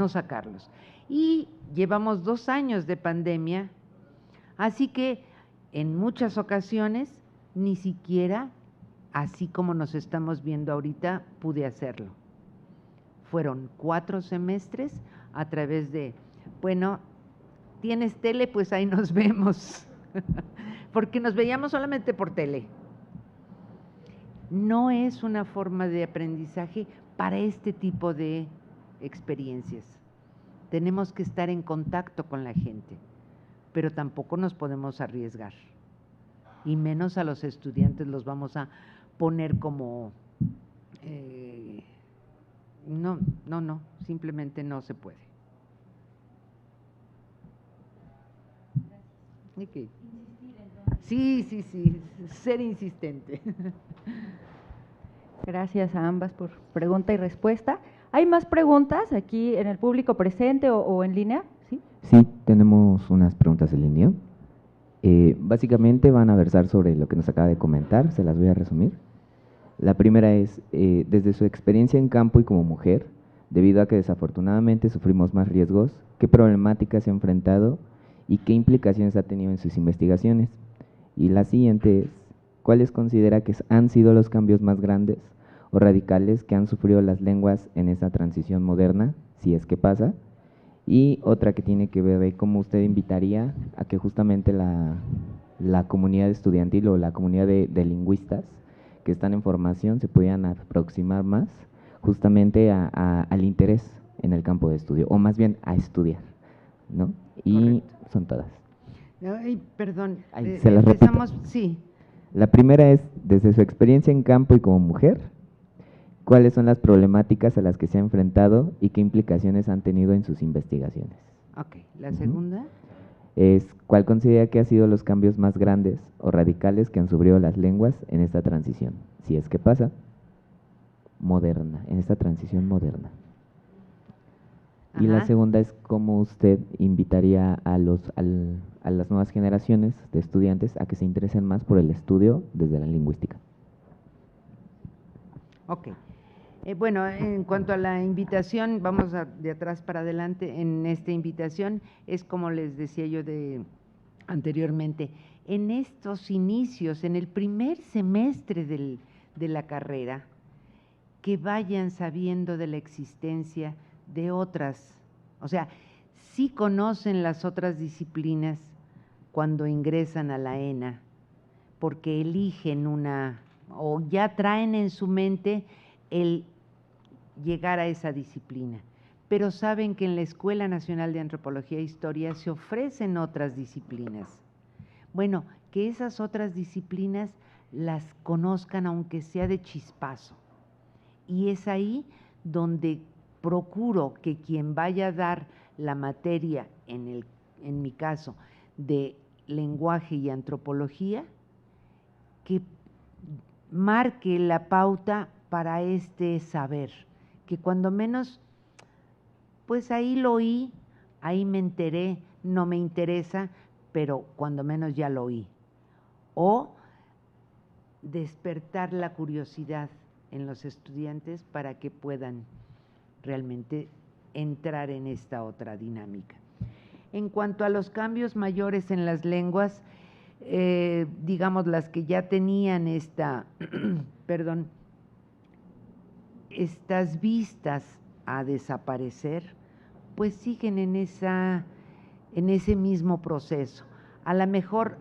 sacarlos. Y llevamos 2 años de pandemia, así que en muchas ocasiones ni siquiera, así como nos estamos viendo ahorita, pude hacerlo. Fueron 4 semestres a través de, bueno, ¿tienes tele? Pues ahí nos vemos, porque nos veíamos solamente por tele. No es una forma de aprendizaje para este tipo de experiencias. Tenemos que estar en contacto con la gente, pero tampoco nos podemos arriesgar. y menos a los estudiantes los vamos a poner como… no, simplemente no se puede. Okay. Sí, ser insistente. Gracias a ambas por pregunta y respuesta. ¿Hay más preguntas aquí en el público presente o en línea? ¿Sí? Sí, tenemos unas preguntas en línea. Básicamente van a versar sobre lo que nos acaba de comentar, se las voy a resumir. La primera es, desde su experiencia en campo y como mujer, debido a que desafortunadamente sufrimos más riesgos, ¿qué problemáticas se ha enfrentado y qué implicaciones ha tenido en sus investigaciones? Y la siguiente es, ¿cuáles considera que han sido los cambios más grandes o radicales que han sufrido las lenguas en esta transición moderna, si es que pasa? Y otra que tiene que ver de cómo usted invitaría a que justamente la comunidad estudiantil o la comunidad de lingüistas que están en formación se pudieran aproximar más justamente al interés en el campo de estudio, o más bien a estudiar, ¿no? Y correcto. Son todas. Ay, perdón, se las empezamos, repito. Sí. La primera es, desde su experiencia en campo y como mujer, ¿cuáles son las problemáticas a las que se ha enfrentado y qué implicaciones han tenido en sus investigaciones? Ok, la segunda es, ¿cuál considera que han sido los cambios más grandes o radicales que han sufrido las lenguas en esta transición, si es que pasa, moderna, en esta transición moderna? Ajá. Y la segunda es, ¿cómo usted invitaría a las nuevas generaciones de estudiantes a que se interesen más por el estudio desde la lingüística? Ok. Bueno, en cuanto a la invitación, vamos de atrás para adelante. En esta invitación es como les decía yo anteriormente, en estos inicios, en el primer semestre de la carrera, que vayan sabiendo de la existencia de otras, o sea, sí conocen las otras disciplinas cuando ingresan a la ENA, porque eligen una, o ya traen en su mente el llegar a esa disciplina, pero saben que en la Escuela Nacional de Antropología e Historia se ofrecen otras disciplinas. Bueno, que esas otras disciplinas las conozcan aunque sea de chispazo, y es ahí donde procuro que quien vaya a dar la materia, en mi caso, de lenguaje y antropología, que marque la pauta para este saber, que cuando menos, pues ahí lo oí, ahí me enteré, no me interesa, pero cuando menos ya lo oí. O despertar la curiosidad en los estudiantes para que puedan realmente entrar en esta otra dinámica. En cuanto a los cambios mayores en las lenguas, digamos las que ya tenían estas vistas a desaparecer, pues siguen en ese mismo proceso. A lo mejor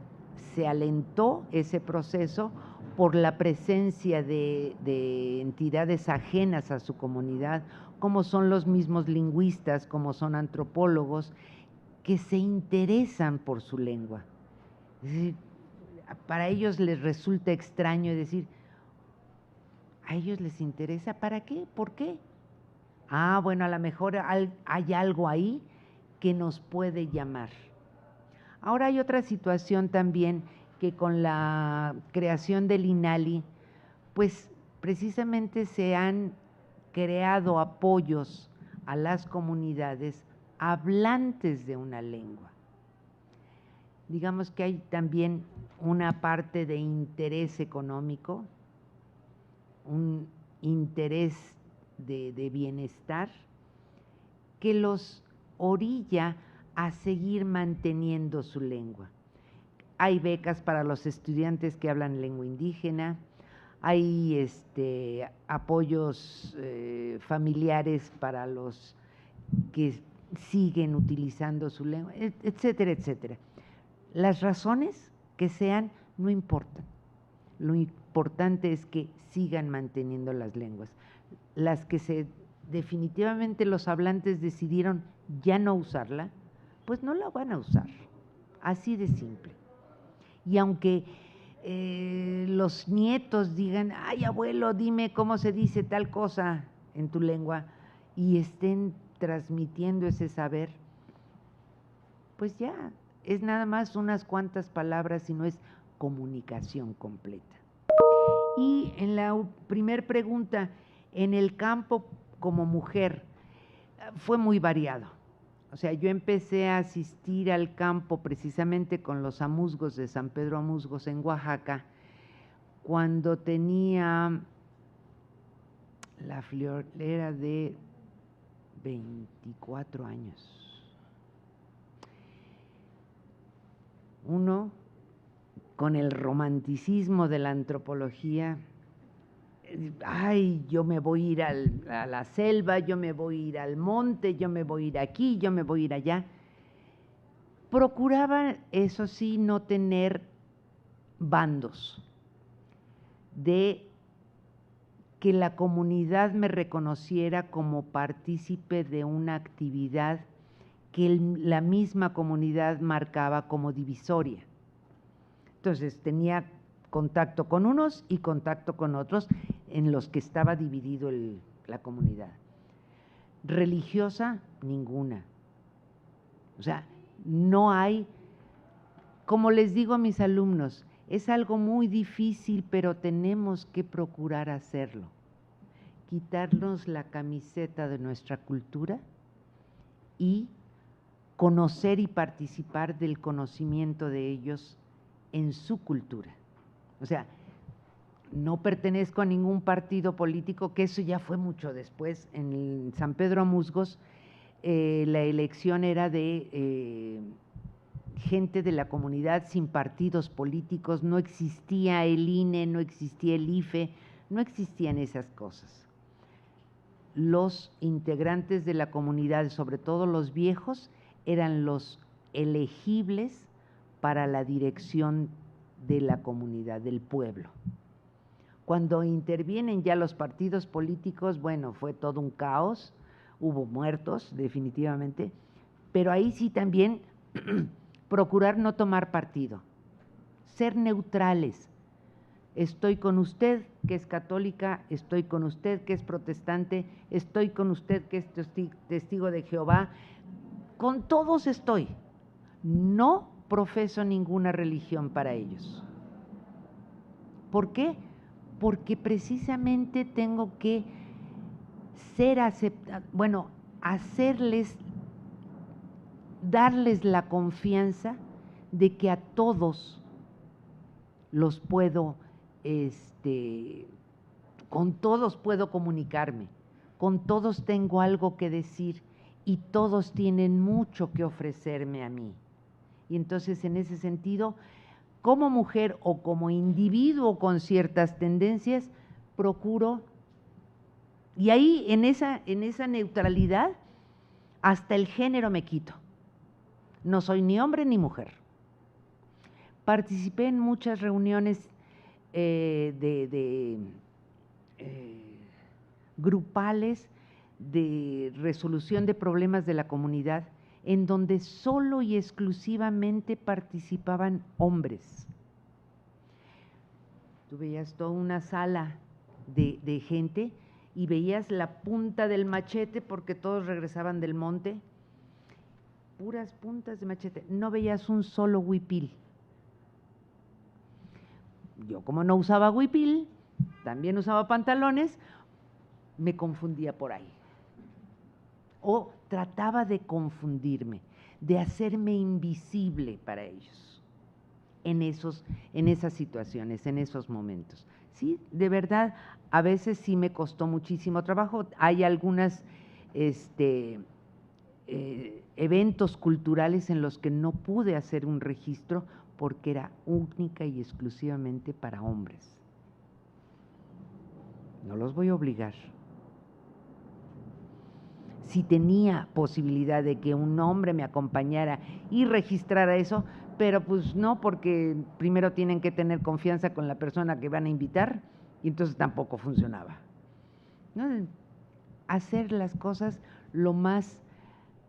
se alentó ese proceso por la presencia de entidades ajenas a su comunidad, como son los mismos lingüistas, como son antropólogos, que se interesan por su lengua. Es decir, para ellos les resulta extraño decir, ¿a ellos les interesa? ¿Para qué? ¿Por qué? Ah, bueno, a lo mejor hay algo ahí que nos puede llamar. Ahora hay otra situación también, que con la creación del INALI, pues precisamente se han creado apoyos a las comunidades hablantes de una lengua. Digamos que hay también una parte de interés económico, un interés de bienestar, que los orilla a seguir manteniendo su lengua. Hay becas para los estudiantes que hablan lengua indígena, hay apoyos familiares para los que siguen utilizando su lengua, etcétera, etcétera. Las razones que sean no importan, lo importante es que sigan manteniendo las lenguas. Las que definitivamente los hablantes decidieron ya no usarla, pues no la van a usar, así de simple. Y aunque los nietos digan, ay abuelo, dime cómo se dice tal cosa en tu lengua, y estén transmitiendo ese saber, pues ya, es nada más unas cuantas palabras y no es comunicación completa. Y en la primer pregunta, en el campo como mujer, fue muy variado. O sea, yo empecé a asistir al campo precisamente con los amuzgos de San Pedro Amuzgos en Oaxaca, cuando tenía la friolera de 24 años. Uno, con el romanticismo de la antropología, ay, yo me voy a ir a la selva, yo me voy a ir al monte, yo me voy a ir aquí, yo me voy a ir allá. Procuraba, eso sí, no tener bandos, de que la comunidad me reconociera como partícipe de una actividad que la misma comunidad marcaba como divisoria. Entonces tenía contacto con unos y contacto con otros en los que estaba dividido la comunidad. Religiosa, ninguna. O sea, no hay, como les digo a mis alumnos, es algo muy difícil, pero tenemos que procurar hacerlo. Quitarnos la camiseta de nuestra cultura y conocer y participar del conocimiento de ellos en su cultura. O sea, no pertenezco a ningún partido político, que eso ya fue mucho después. En San Pedro Amuzgos, la elección era de gente de la comunidad sin partidos políticos, no existía el INE, no existía el IFE, no existían esas cosas. Los integrantes de la comunidad, sobre todo los viejos, eran los elegibles para la dirección de la comunidad, del pueblo. Cuando intervienen ya los partidos políticos, bueno, fue todo un caos, hubo muertos definitivamente, pero ahí sí también procurar no tomar partido, ser neutrales. Estoy con usted que es católica, estoy con usted que es protestante, estoy con usted que es testigo de Jehová, con todos estoy. No profeso ninguna religión para ellos. ¿Por qué? Porque precisamente tengo que ser aceptado, bueno, hacerles, darles la confianza de que a todos los puedo, con todos puedo comunicarme, con todos tengo algo que decir y todos tienen mucho que ofrecerme a mí. Y entonces, en ese sentido, como mujer o como individuo con ciertas tendencias, procuro, y ahí en esa neutralidad, hasta el género me quito. No soy ni hombre ni mujer. Participé en muchas reuniones grupales de resolución de problemas de la comunidad, en donde solo y exclusivamente participaban hombres. Tú veías toda una sala de gente y veías la punta del machete porque todos regresaban del monte, puras puntas de machete, no veías un solo huipil. Yo, como no usaba huipil, también usaba pantalones, me confundía por ahí. O trataba de confundirme, de hacerme invisible para ellos en esas situaciones, en esos momentos. Sí, de verdad, a veces sí me costó muchísimo trabajo. Hay algunos eventos culturales en los que no pude hacer un registro porque era única y exclusivamente para hombres. No los voy a obligar. Si tenía posibilidad de que un hombre me acompañara y registrara eso, pero pues no, porque primero tienen que tener confianza con la persona que van a invitar y entonces tampoco funcionaba. ¿No? Hacer las cosas lo más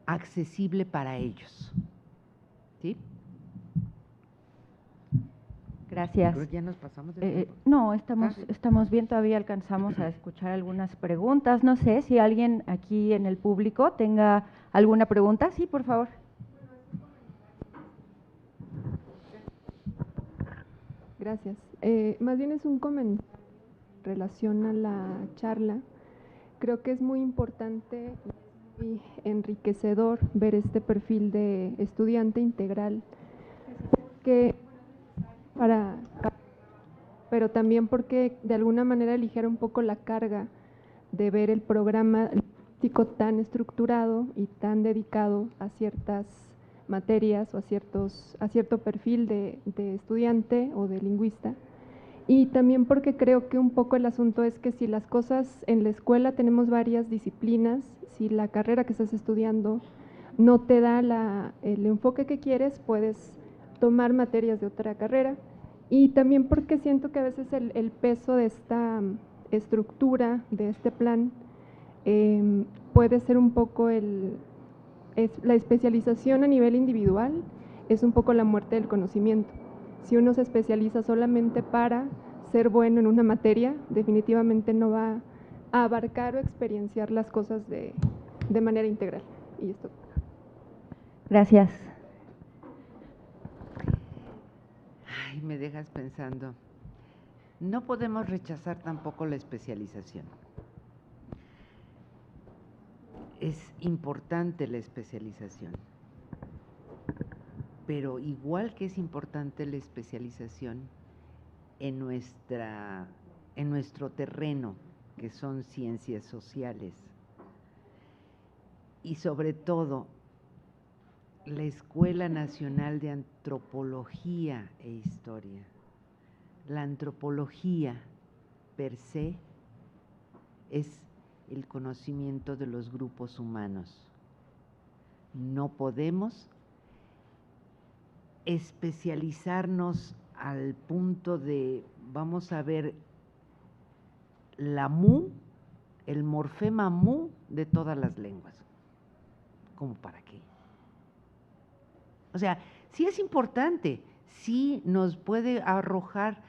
accesible para ellos. ¿Sí? Gracias. Creo que ya nos pasamos del tiempo. No, Ah. estamos bien, todavía alcanzamos a escuchar algunas preguntas. No sé si alguien aquí en el público tenga alguna pregunta. Sí, por favor. Gracias. Más bien es un comentario en relación a la charla. Creo que es muy importante y muy enriquecedor ver este perfil de estudiante integral, pero también porque de alguna manera aligera un poco la carga de ver el programa lingüístico tan estructurado y tan dedicado a ciertas materias o a cierto perfil de estudiante o de lingüista. Y también porque creo que un poco el asunto es que si las cosas en la escuela tenemos varias disciplinas, si la carrera que estás estudiando no te da el enfoque que quieres, puedes tomar materias de otra carrera. Y también porque siento que a veces el peso de esta estructura, de este plan, puede ser un poco la especialización a nivel individual, es un poco la muerte del conocimiento. Si uno se especializa solamente para ser bueno en una materia, definitivamente no va a abarcar o experienciar las cosas de manera integral. Y esto. Gracias. Ay, me dejas pensando. No podemos rechazar tampoco la especialización. Es importante la especialización, pero igual que es importante la especialización en nuestro terreno, que son ciencias sociales, y sobre todo la Escuela Nacional de Antropología e Historia. La antropología per se es el conocimiento de los grupos humanos. No podemos especializarnos al punto de, vamos a ver, la mu, el morfema mu de todas las lenguas. ¿Cómo para qué? O sea, sí es importante, sí nos puede arrojar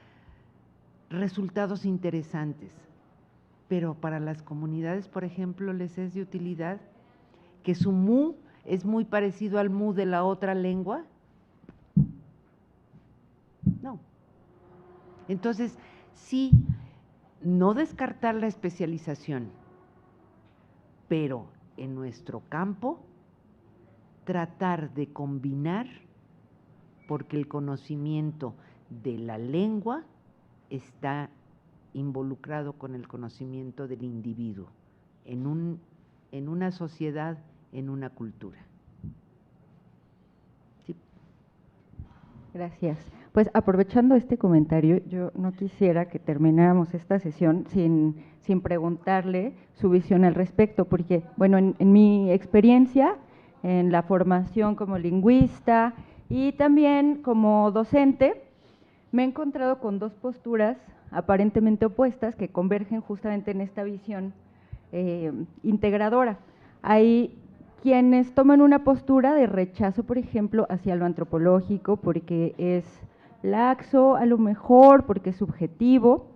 resultados interesantes, pero para las comunidades, por ejemplo, les es de utilidad que su mu es muy parecido al mu de la otra lengua. No. Entonces, sí, no descartar la especialización, pero en nuestro campo tratar de combinar, porque el conocimiento de la lengua está involucrado con el conocimiento del individuo en una sociedad, en una cultura. ¿Sí? Gracias. Pues aprovechando este comentario, yo no quisiera que termináramos esta sesión sin preguntarle su visión al respecto, porque, bueno, en mi experiencia, en la formación como lingüista y también como docente, me he encontrado con dos posturas aparentemente opuestas que convergen justamente en esta visión integradora. Hay quienes toman una postura de rechazo, por ejemplo, hacia lo antropológico, porque es laxo, a lo mejor, porque es subjetivo,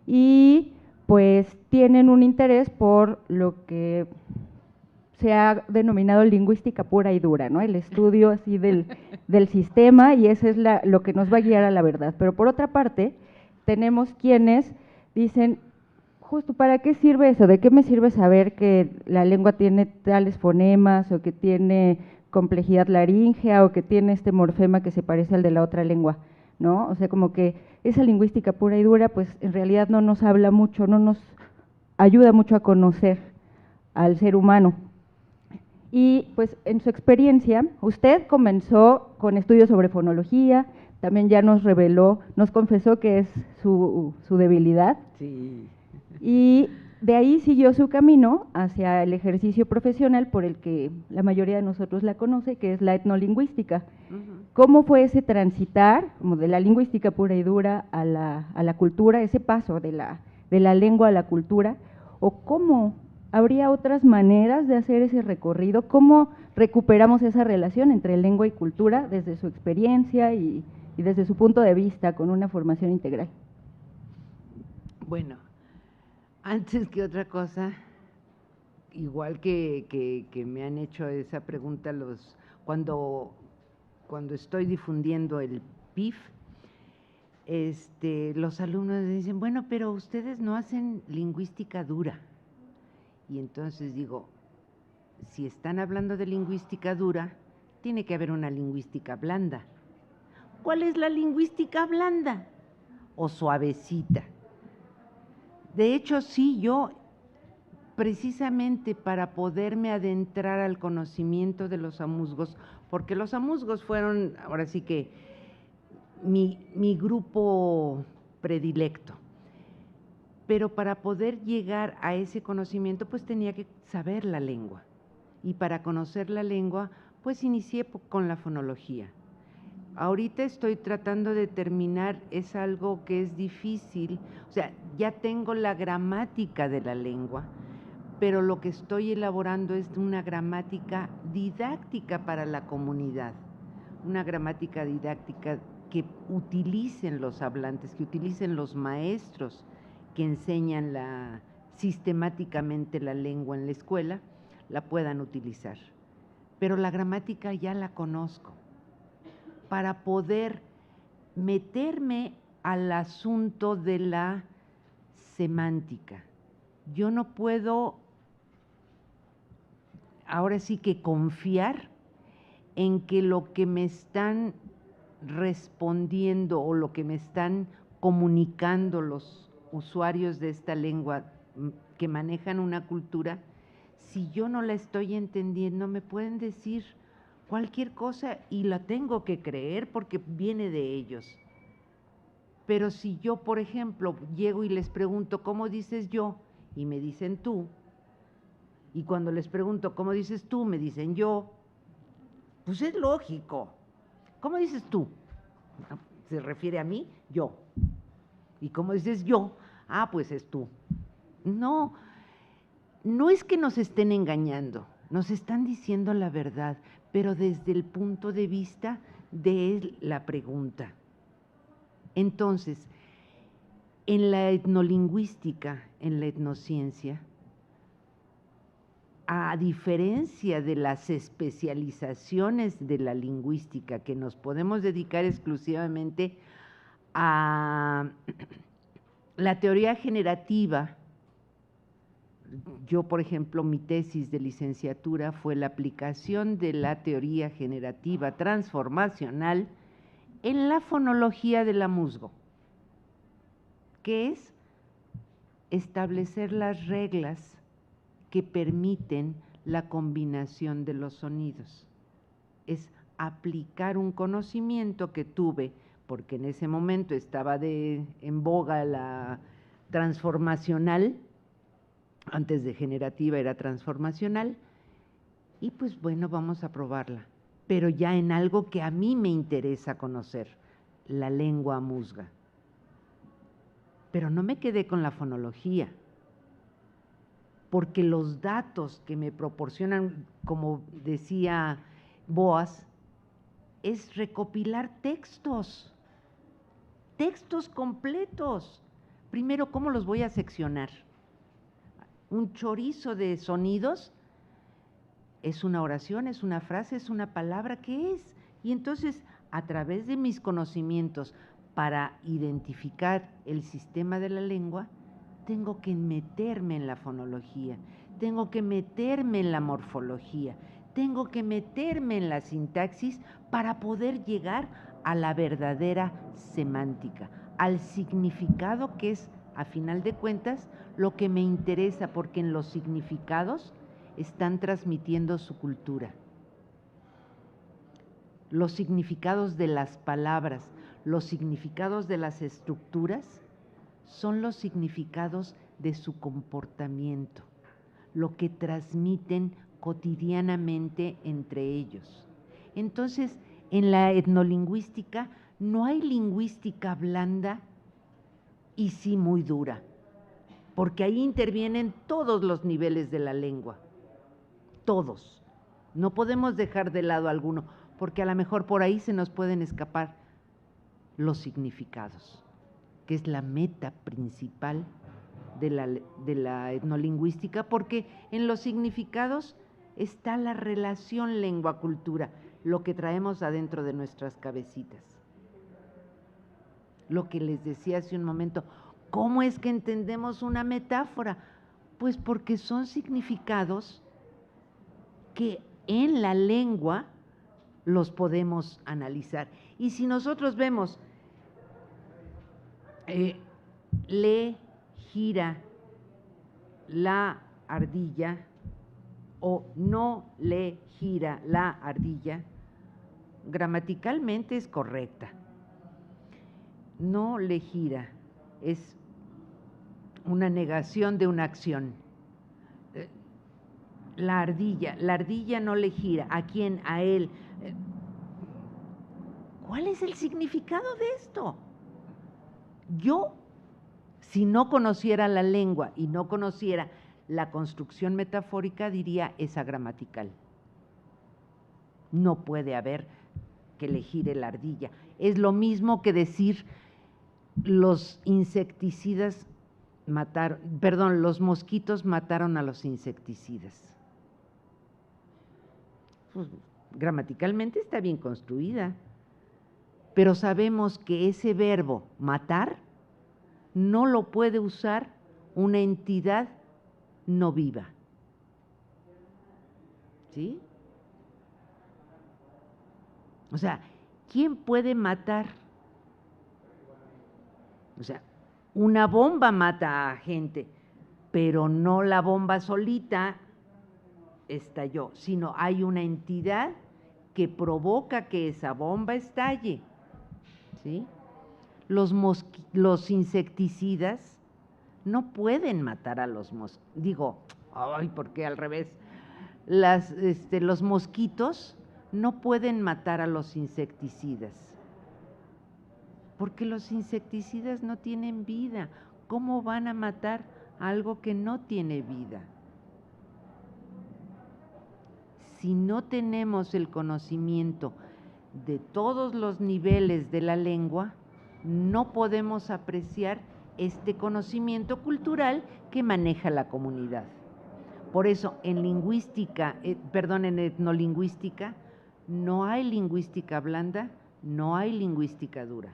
y pues tienen un interés por lo que se ha denominado lingüística pura y dura, ¿no? El estudio así del sistema, y eso es lo que nos va a guiar a la verdad. Pero por otra parte, tenemos quienes dicen, justo, ¿para qué sirve eso? ¿De qué me sirve saber que la lengua tiene tales fonemas o que tiene complejidad laríngea o que tiene este morfema que se parece al de la otra lengua? ¿No? O sea, como que esa lingüística pura y dura, pues en realidad no nos habla mucho, no nos ayuda mucho a conocer al ser humano. Y pues en su experiencia, usted comenzó con estudios sobre fonología, también ya nos reveló, nos confesó que es su debilidad. Sí. Y de ahí siguió su camino hacia el ejercicio profesional por el que la mayoría de nosotros la conoce, que es la etnolingüística. ¿Cómo fue ese transitar, como de la lingüística pura y dura a la cultura, ese paso de la lengua a la cultura? ¿O cómo habría otras maneras de hacer ese recorrido? ¿Cómo recuperamos esa relación entre lengua y cultura desde su experiencia y y desde su punto de vista con una formación integral. Bueno, antes que otra cosa, igual que me han hecho esa pregunta cuando estoy difundiendo el PIF, los alumnos dicen, bueno, pero ustedes no hacen lingüística dura. Y entonces digo, si están hablando de lingüística dura, tiene que haber una lingüística blanda. ¿Cuál es la lingüística blanda o suavecita? De hecho, sí, yo precisamente para poderme adentrar al conocimiento de los amuzgos, porque los amuzgos fueron, ahora sí que, mi grupo predilecto. Pero para poder llegar a ese conocimiento, pues tenía que saber la lengua. Y para conocer la lengua, pues inicié con la fonología. Ahorita estoy tratando de terminar, es algo que es difícil, o sea, ya tengo la gramática de la lengua, pero lo que estoy elaborando es una gramática didáctica para la comunidad, una gramática didáctica que utilicen los hablantes, que utilicen los maestros que enseñan sistemáticamente la lengua en la escuela, la puedan utilizar. Pero la gramática ya la conozco. Para poder meterme al asunto de la semántica, yo no puedo ahora sí que confiar en que lo que me están respondiendo o lo que me están comunicando los usuarios de esta lengua que manejan una cultura, si yo no la estoy entendiendo, me pueden decir cualquier cosa y la tengo que creer porque viene de ellos. Pero si yo, por ejemplo, llego y les pregunto, ¿cómo dices yo? Y me dicen tú, y cuando les pregunto, ¿cómo dices tú? Me dicen yo, pues es lógico. ¿Cómo dices tú? Se refiere a mí, yo. ¿Y cómo dices yo? Ah, pues es tú. No, no es que nos estén engañando, nos están diciendo la verdad, pero desde el punto de vista de la pregunta. Entonces, en la etnolingüística, en la etnociencia, a diferencia de las especializaciones de la lingüística, que nos podemos dedicar exclusivamente a la teoría generativa, yo, por ejemplo, mi tesis de licenciatura fue la aplicación de la teoría generativa transformacional en la fonología del amuzgo, que es establecer las reglas que permiten la combinación de los sonidos. Es aplicar un conocimiento que tuve, porque en ese momento estaba en boga la transformacional, antes de generativa era transformacional, y pues bueno, vamos a probarla, pero ya en algo que a mí me interesa conocer, la lengua amuzga. Pero no me quedé con la fonología, porque los datos que me proporcionan, como decía Boas, es recopilar textos completos. Primero, ¿cómo los voy a seccionar? Un chorizo de sonidos, es una oración, es una frase, es una palabra, ¿qué es? Y entonces, a través de mis conocimientos para identificar el sistema de la lengua, tengo que meterme en la fonología, tengo que meterme en la morfología, tengo que meterme en la sintaxis para poder llegar a la verdadera semántica, al significado que es, a final de cuentas, lo que me interesa, porque en los significados están transmitiendo su cultura. Los significados de las palabras, los significados de las estructuras son los significados de su comportamiento, lo que transmiten cotidianamente entre ellos. Entonces, en la etnolingüística no hay lingüística blanda y sí muy dura, porque ahí intervienen todos los niveles de la lengua, todos. No podemos dejar de lado alguno, porque a lo mejor por ahí se nos pueden escapar los significados, que es la meta principal de la etnolingüística, porque en los significados está la relación lengua-cultura, lo que traemos adentro de nuestras cabecitas. Lo que les decía hace un momento, ¿cómo es que entendemos una metáfora? Pues porque son significados que en la lengua los podemos analizar. Y si nosotros vemos, le gira la ardilla o no le gira la ardilla, gramaticalmente es correcta. No le gira es una negación de una acción. La ardilla no le gira. ¿A quién? A él. ¿Cuál es el significado de esto? Yo, si no conociera la lengua y no conociera la construcción metafórica, diría es agramatical. No puede haber que le gire la ardilla. Es lo mismo que decir los insecticidas mataron, perdón, los mosquitos mataron a los insecticidas. Pues, gramaticalmente está bien construida, pero sabemos que ese verbo matar no lo puede usar una entidad no viva. ¿Sí? O sea, ¿quién puede matar? O sea, una bomba mata a gente, pero no la bomba solita estalló, sino hay una entidad que provoca que esa bomba estalle. ¿Sí? Los insecticidas no pueden matar a los mosquitos. Digo, ay, ¿por qué al revés? Los mosquitos no pueden matar a los insecticidas, porque los insecticidas no tienen vida. ¿Cómo van a matar algo que no tiene vida? Si no tenemos el conocimiento de todos los niveles de la lengua, no podemos apreciar este conocimiento cultural que maneja la comunidad. Por eso, en lingüística, en etnolingüística, no hay lingüística blanda, no hay lingüística dura.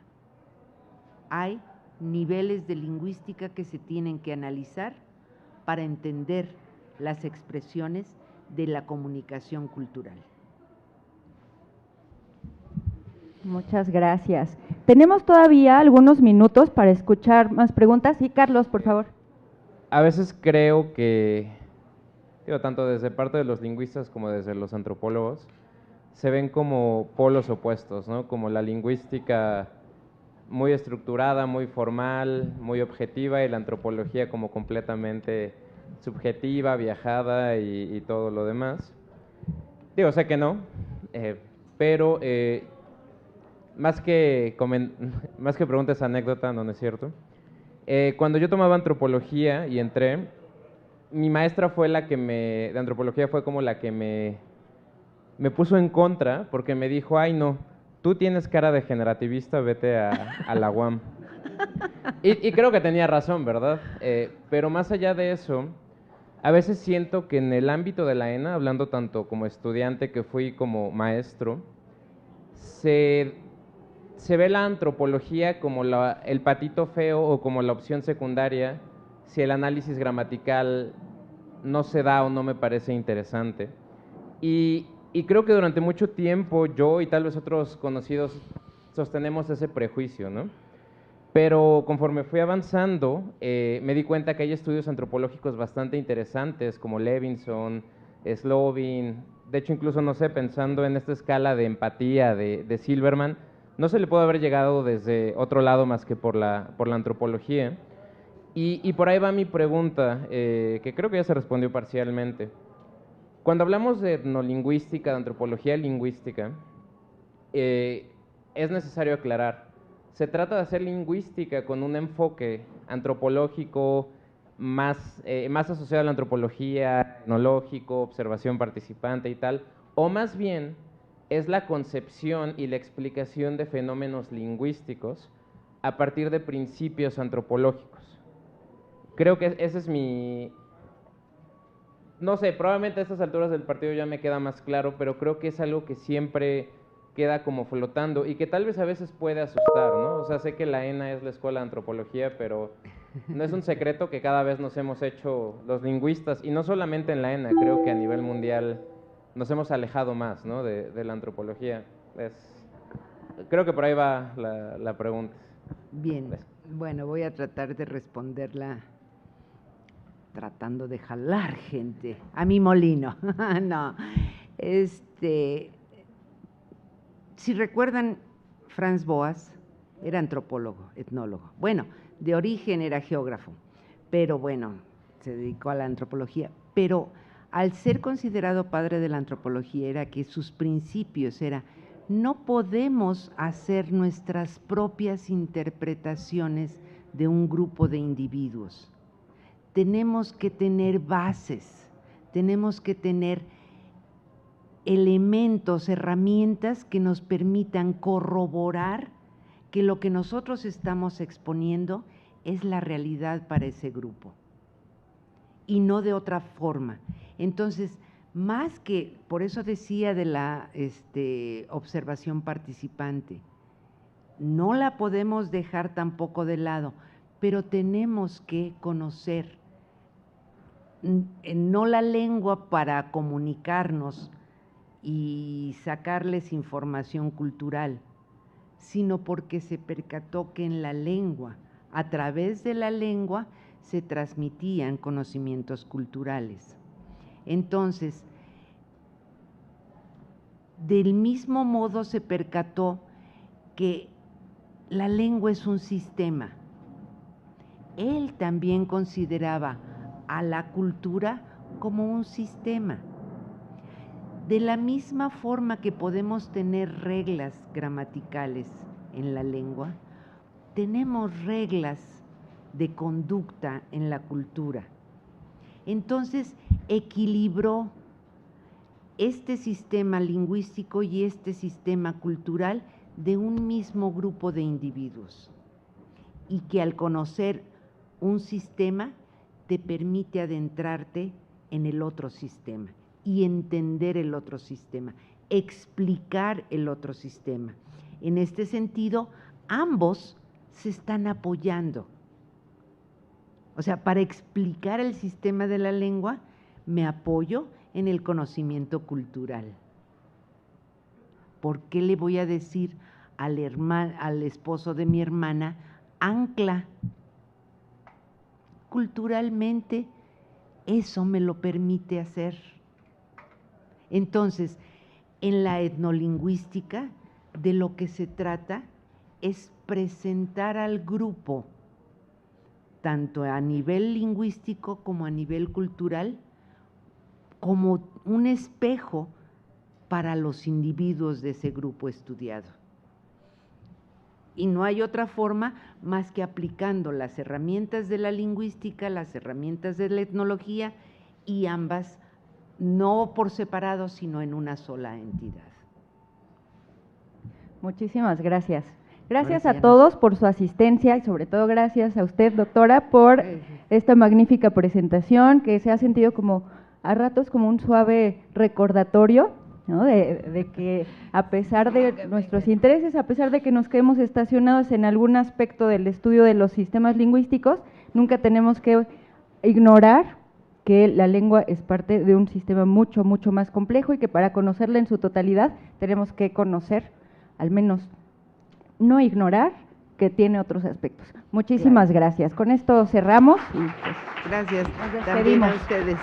Hay niveles de lingüística que se tienen que analizar para entender las expresiones de la comunicación cultural. Muchas gracias. Tenemos todavía algunos minutos para escuchar más preguntas. Sí, Carlos, por favor. A veces creo que, tanto desde parte de los lingüistas como desde los antropólogos, se ven como polos opuestos, ¿no? Como la lingüística muy estructurada, muy formal, muy objetiva, y la antropología como completamente subjetiva, viajada y todo lo demás. Sé que no, pero más que preguntas, anécdota, no es cierto. Cuando yo tomaba antropología y entré, mi maestra fue de antropología fue como la que me puso en contra, porque me dijo, ay no, tú tienes cara de generativista, vete a la UAM. Y creo que tenía razón, ¿verdad? Pero más allá de eso, a veces siento que en el ámbito de la ENA, hablando tanto como estudiante que fui como maestro, se ve la antropología como el patito feo o como la opción secundaria si el análisis gramatical no se da o no me parece interesante. Y creo que durante mucho tiempo yo y tal vez otros conocidos sostenemos ese prejuicio, ¿no? Pero conforme fui avanzando, me di cuenta que hay estudios antropológicos bastante interesantes, como Levinson, Slovin. De hecho, incluso, no sé, pensando en esta escala de empatía de Silberman, no se le puede haber llegado desde otro lado más que por la antropología. Y por ahí va mi pregunta, que creo que ya se respondió parcialmente. Cuando hablamos de etnolingüística, de antropología lingüística, es necesario aclarar. Se trata de hacer lingüística con un enfoque antropológico más asociado a la antropología, etnológico, observación participante y tal, o más bien es la concepción y la explicación de fenómenos lingüísticos a partir de principios antropológicos. Creo que ese es mi... No sé, probablemente a estas alturas del partido ya me queda más claro, pero creo que es algo que siempre queda como flotando y que tal vez a veces puede asustar, ¿no? O sea, sé que la ENA es la escuela de antropología, pero no es un secreto que cada vez nos hemos hecho los lingüistas, y no solamente en la ENA, creo que a nivel mundial nos hemos alejado más, ¿no?, de la antropología. Creo que por ahí va la pregunta. Bien, bueno, voy a tratar de responderla tratando de jalar gente a mi molino. No, si recuerdan, Franz Boas era antropólogo, etnólogo. Bueno, de origen era geógrafo, pero bueno, se dedicó a la antropología. Pero al ser considerado padre de la antropología, era que sus principios era: no podemos hacer nuestras propias interpretaciones de un grupo de individuos. Tenemos que tener bases, tenemos que tener elementos, herramientas que nos permitan corroborar que lo que nosotros estamos exponiendo es la realidad para ese grupo y no de otra forma. Entonces, más que, por eso decía de la observación participante, no la podemos dejar tampoco de lado, pero tenemos que conocer no la lengua para comunicarnos y sacarles información cultural, sino porque se percató que en la lengua, a través de la lengua, se transmitían conocimientos culturales. Entonces, del mismo modo se percató que la lengua es un sistema. Él también consideraba a la cultura como un sistema. De la misma forma que podemos tener reglas gramaticales en la lengua, tenemos reglas de conducta en la cultura. Entonces, equilibró este sistema lingüístico y este sistema cultural de un mismo grupo de individuos, y que al conocer un sistema te permite adentrarte en el otro sistema y entender el otro sistema, explicar el otro sistema. En este sentido, ambos se están apoyando. O sea, para explicar el sistema de la lengua, me apoyo en el conocimiento cultural. ¿Por qué le voy a decir al esposo de mi hermana ancla? Culturalmente, eso me lo permite hacer. Entonces, en la etnolingüística, de lo que se trata es presentar al grupo, tanto a nivel lingüístico como a nivel cultural, como un espejo para los individuos de ese grupo estudiado. Y no hay otra forma más que aplicando las herramientas de la lingüística, las herramientas de la etnología, y ambas no por separado, sino en una sola entidad. Muchísimas gracias. Gracias a todos por su asistencia y sobre todo gracias a usted, doctora, por esta magnífica presentación que se ha sentido como a ratos como un suave recordatorio, ¿no?, de que a pesar de nuestros intereses, a pesar de que nos quedemos estacionados en algún aspecto del estudio de los sistemas lingüísticos, nunca tenemos que ignorar que la lengua es parte de un sistema mucho, mucho más complejo, y que para conocerla en su totalidad tenemos que conocer, al menos no ignorar, que tiene otros aspectos. Muchísimas gracias. Con esto cerramos y pues, gracias. Nos también a despedimos. ustedes.